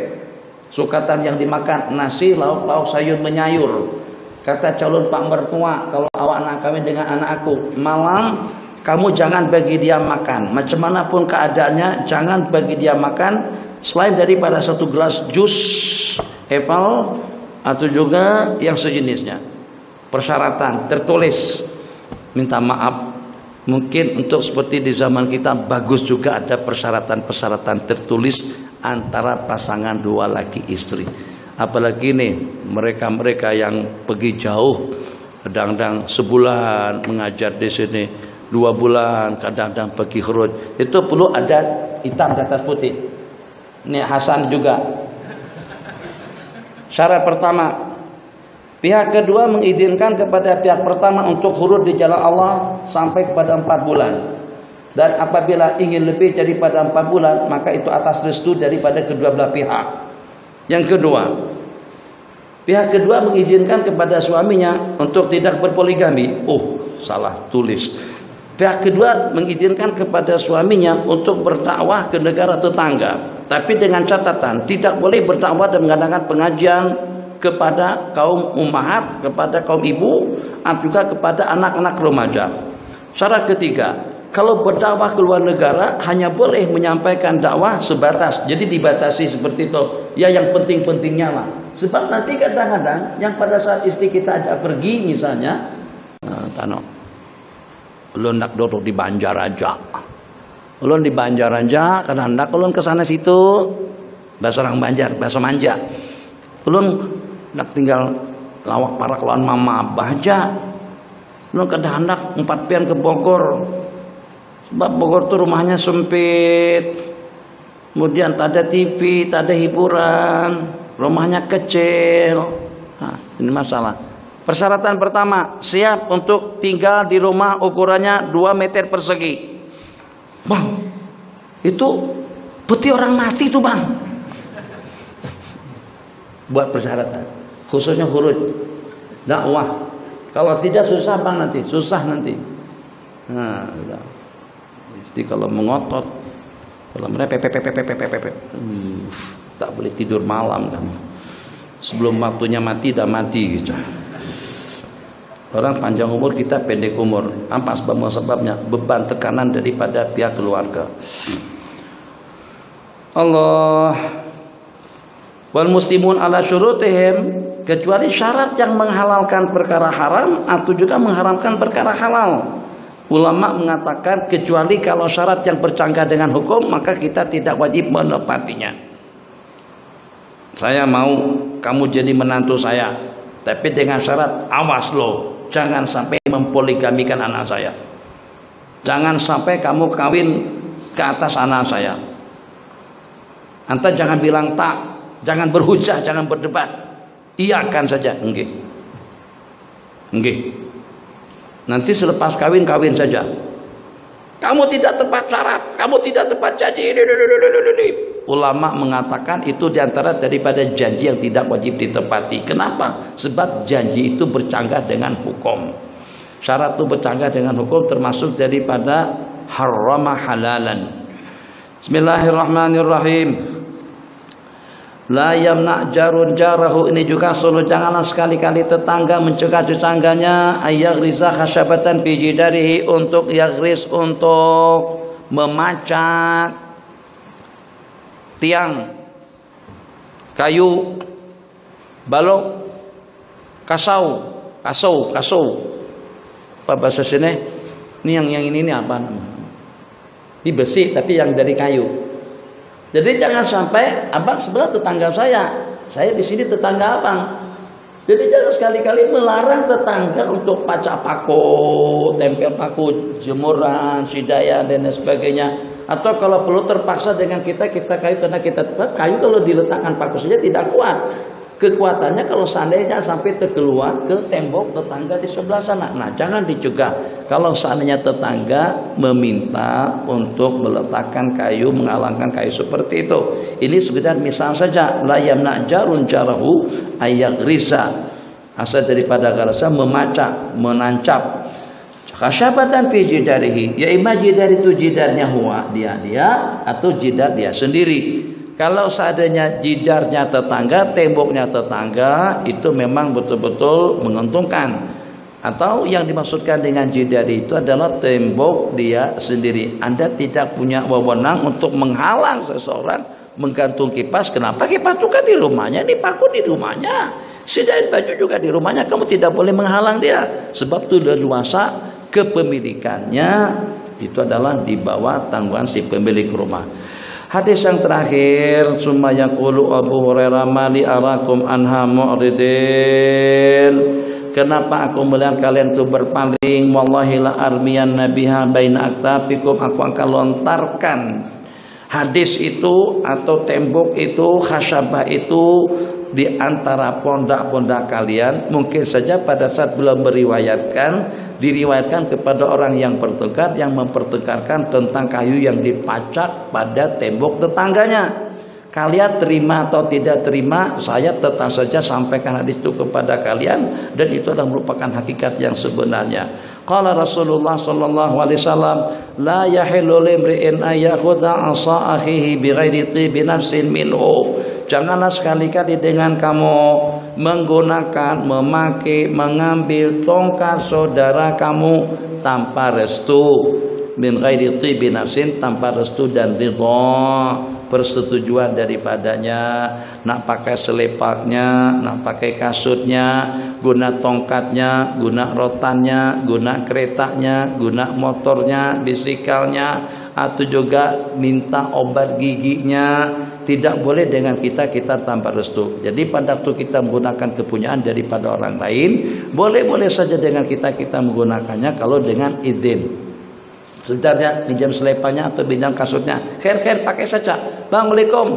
Sukatan yang dimakan nasi, lauk pauk, sayur menyayur. Kata calon pak mertua, kalau awak nak kawin dengan anak aku, malam kamu jangan bagi dia makan. Macam mana pun keadaannya, jangan bagi dia makan selain daripada 1 gelas jus apple atau juga yang sejenisnya. Persyaratan tertulis. Minta maaf, mungkin untuk seperti di zaman kita bagus juga ada persyaratan-persyaratan tertulis antara pasangan dua laki istri. Apalagi nih mereka-mereka yang pergi jauh, kadang-kadang sebulan mengajar di sini, 2 bulan, kadang-kadang pergi khuruj. Itu perlu ada hitam di atas putih. Ini Hasan juga. Syarat pertama, pihak kedua mengizinkan kepada pihak pertama untuk khuruj di jalan Allah sampai kepada 4 bulan. Dan apabila ingin lebih daripada 4 bulan, maka itu atas restu daripada kedua belah pihak. Yang kedua, pihak kedua mengizinkan kepada suaminya untuk tidak berpoligami. Salah tulis. Pihak kedua mengizinkan kepada suaminya untuk berdakwah ke negara tetangga. Tapi dengan catatan, tidak boleh berdakwah dan mengadakan pengajian kepada kaum ummahat, kepada kaum ibu, atau juga kepada anak-anak remaja. Syarat ketiga, kalau berdakwah ke luar negara hanya boleh menyampaikan dakwah sebatas. Jadi dibatasi seperti itu. Ya yang penting-pentingnya lah. Sebab nanti kadang-kadang yang pada saat istri kita ajak pergi misalnya, Tano. Ulun nak duduk di Banjaraja. Ulun di Banjaraja karena hendak ulun ke sana situ. Bahasa orang Banjar, bahasa manja. Ulun nak tinggal lawak para kelawan mama abah aja. Ulun kada hendak 4 pian ke Bogor. Sebab Bogor tuh rumahnya sempit. Kemudian tak ada TV, tak ada hiburan, rumahnya kecil. Nah, ini masalah. Persyaratan pertama, siap untuk tinggal di rumah ukurannya 2 meter persegi. Bang, itu putih orang mati tuh bang. Buat persyaratan, khususnya huruf dakwah. Kalau tidak susah bang nanti, susah nanti. Nah, jadi kalau mengotot, kalau mereka tak boleh tidur malam kamu. Sebelum waktunya mati dah mati gitu. Orang panjang umur, kita pendek umur. Apa sebabnya? Beban tekanan daripada pihak keluarga. Allah. Wal muslimun ala syurutihim, kecuali syarat yang menghalalkan perkara haram atau juga mengharamkan perkara halal. Ulama mengatakan kecuali kalau syarat yang bercanggah dengan hukum, maka kita tidak wajib menepatinya. Saya mau kamu jadi menantu saya, tapi dengan syarat awas loh, jangan sampai mempoligamikan anak saya. Jangan sampai kamu kawin ke atas anak saya. Anta jangan bilang tak, jangan berhujah, jangan berdebat. Iyakan saja, nggih. Nggih. Nanti selepas kawin saja. Kamu tidak tepat syarat, kamu tidak tepat janji. Ulama mengatakan itu diantara daripada janji yang tidak wajib ditepati. Kenapa? Sebab janji itu bercanggah dengan hukum. Syarat itu bercanggah dengan hukum termasuk daripada harama halalan. Bismillahirrahmanirrahim. La yamna jarun jarahu, ini juga suruh janganlah sekali-kali tetangga mencegah tetangganya ayaghriza khasyabatan fi jidarihi, untuk yaghris, untuk memacak tiang kayu, balok, kasau. Apa bahasa sini? Ini yang ini apa namanya? Ini besi tapi yang dari kayu. Jadi jangan sampai abang sebelah tetangga saya di sini tetangga abang. Jadi jangan sekali-kali melarang tetangga untuk pacak paku, tempel paku, jemuran, sidaya dan sebagainya. Atau kalau perlu terpaksa dengan kita kayu karena kita tepat kayu, kalau diletakkan paku saja tidak kuat. Kekuatannya kalau seandainya sampai terkeluar ke tembok tetangga di sebelah sana. Nah, jangan dicegah. Kalau seandainya tetangga meminta untuk meletakkan kayu, menghalangkan kayu seperti itu. Ini sekedar misal saja. La yamna jarun jarahu ayaghriza. Asal daripada garasa memacak, menancap. Khasyabatan fi jidarihi. Ya imma jidar itu jidarnya huwa, dia atau jidar dia sendiri. Kalau seandainya jidarnya tetangga, temboknya tetangga, itu memang betul-betul menguntungkan. Atau yang dimaksudkan dengan jidar itu adalah tembok dia sendiri. Anda tidak punya wewenang untuk menghalang seseorang menggantung kipas. Kenapa? Kipas itu kan di rumahnya, ini paku di rumahnya, sidain baju juga di rumahnya. Kamu tidak boleh menghalang dia. Sebab itu leluasa kepemilikannya itu adalah di bawah tanggungan si pemilik rumah. Hadis yang terakhir, summa yaqulu Abu Hurairah mali arakum anha mu'ridin. Kenapa aku melihat kalian itu berpaling? Wallahi la armiyan nabiha baina aktafikum, aku akan lontarkan hadis itu atau tembok itu, khasyabah itu di antara pondak-pondak kalian. Mungkin saja pada saat belum diriwayatkan kepada orang yang bertengkar, yang mempertengkarkan tentang kayu yang dipacak pada tembok tetangganya. Kalian terima atau tidak terima, saya tetap saja sampaikan hadis itu kepada kalian, dan itu adalah merupakan hakikat yang sebenarnya. Qala Rasulullah sallallahu alaihi wasallam, la yahillu limri'in ayakhudha 'asa akhihi bighairi tibi nafsin minhu. Janganlah sekali-kali dengan kamu menggunakan, memakai, mengambil tongkat saudara kamu tanpa restu, min ghairi tibi nafsin, tanpa restu dan ridha. persetujuan daripadanya, nak pakai selepaknya, nak pakai kasutnya, guna tongkatnya, guna rotannya, guna keretanya, guna motornya, bisikalnya, atau juga minta obat giginya. Tidak boleh dengan kita tanpa restu. Jadi pada waktu kita menggunakan kepunyaan daripada orang lain, boleh-boleh saja dengan kita menggunakannya kalau dengan izin. Sebenarnya pinjam selepannya atau pinjam kasutnya, khair pakai saja. Bang, Assalamualaikum,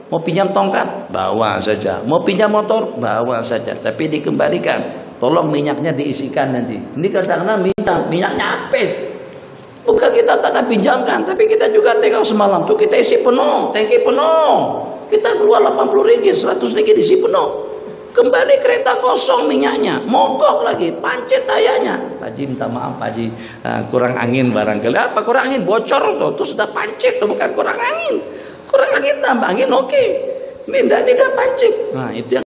mau pinjam tongkat, bawa saja. Mau pinjam motor, bawa saja. Tapi dikembalikan, tolong minyaknya diisikan nanti. Ini kadang-kadang minyaknya habis. Bukan kita tak nak pinjamkan, tapi kita juga tengok semalam tuh kita isi penuh, tangki penuh. Kita keluar 80 ringgit, 100 ringgit isi penuh. Kembali kereta kosong minyaknya, mogok lagi, pancet tayanya. Pak Haji minta maaf Pak Haji, kurang angin barangkali. Apa kurang angin? Bocor tuh sudah pancet tuh, bukan kurang angin. Kurang angin tambah angin oke. Ini tidak pancet. Nah itu yang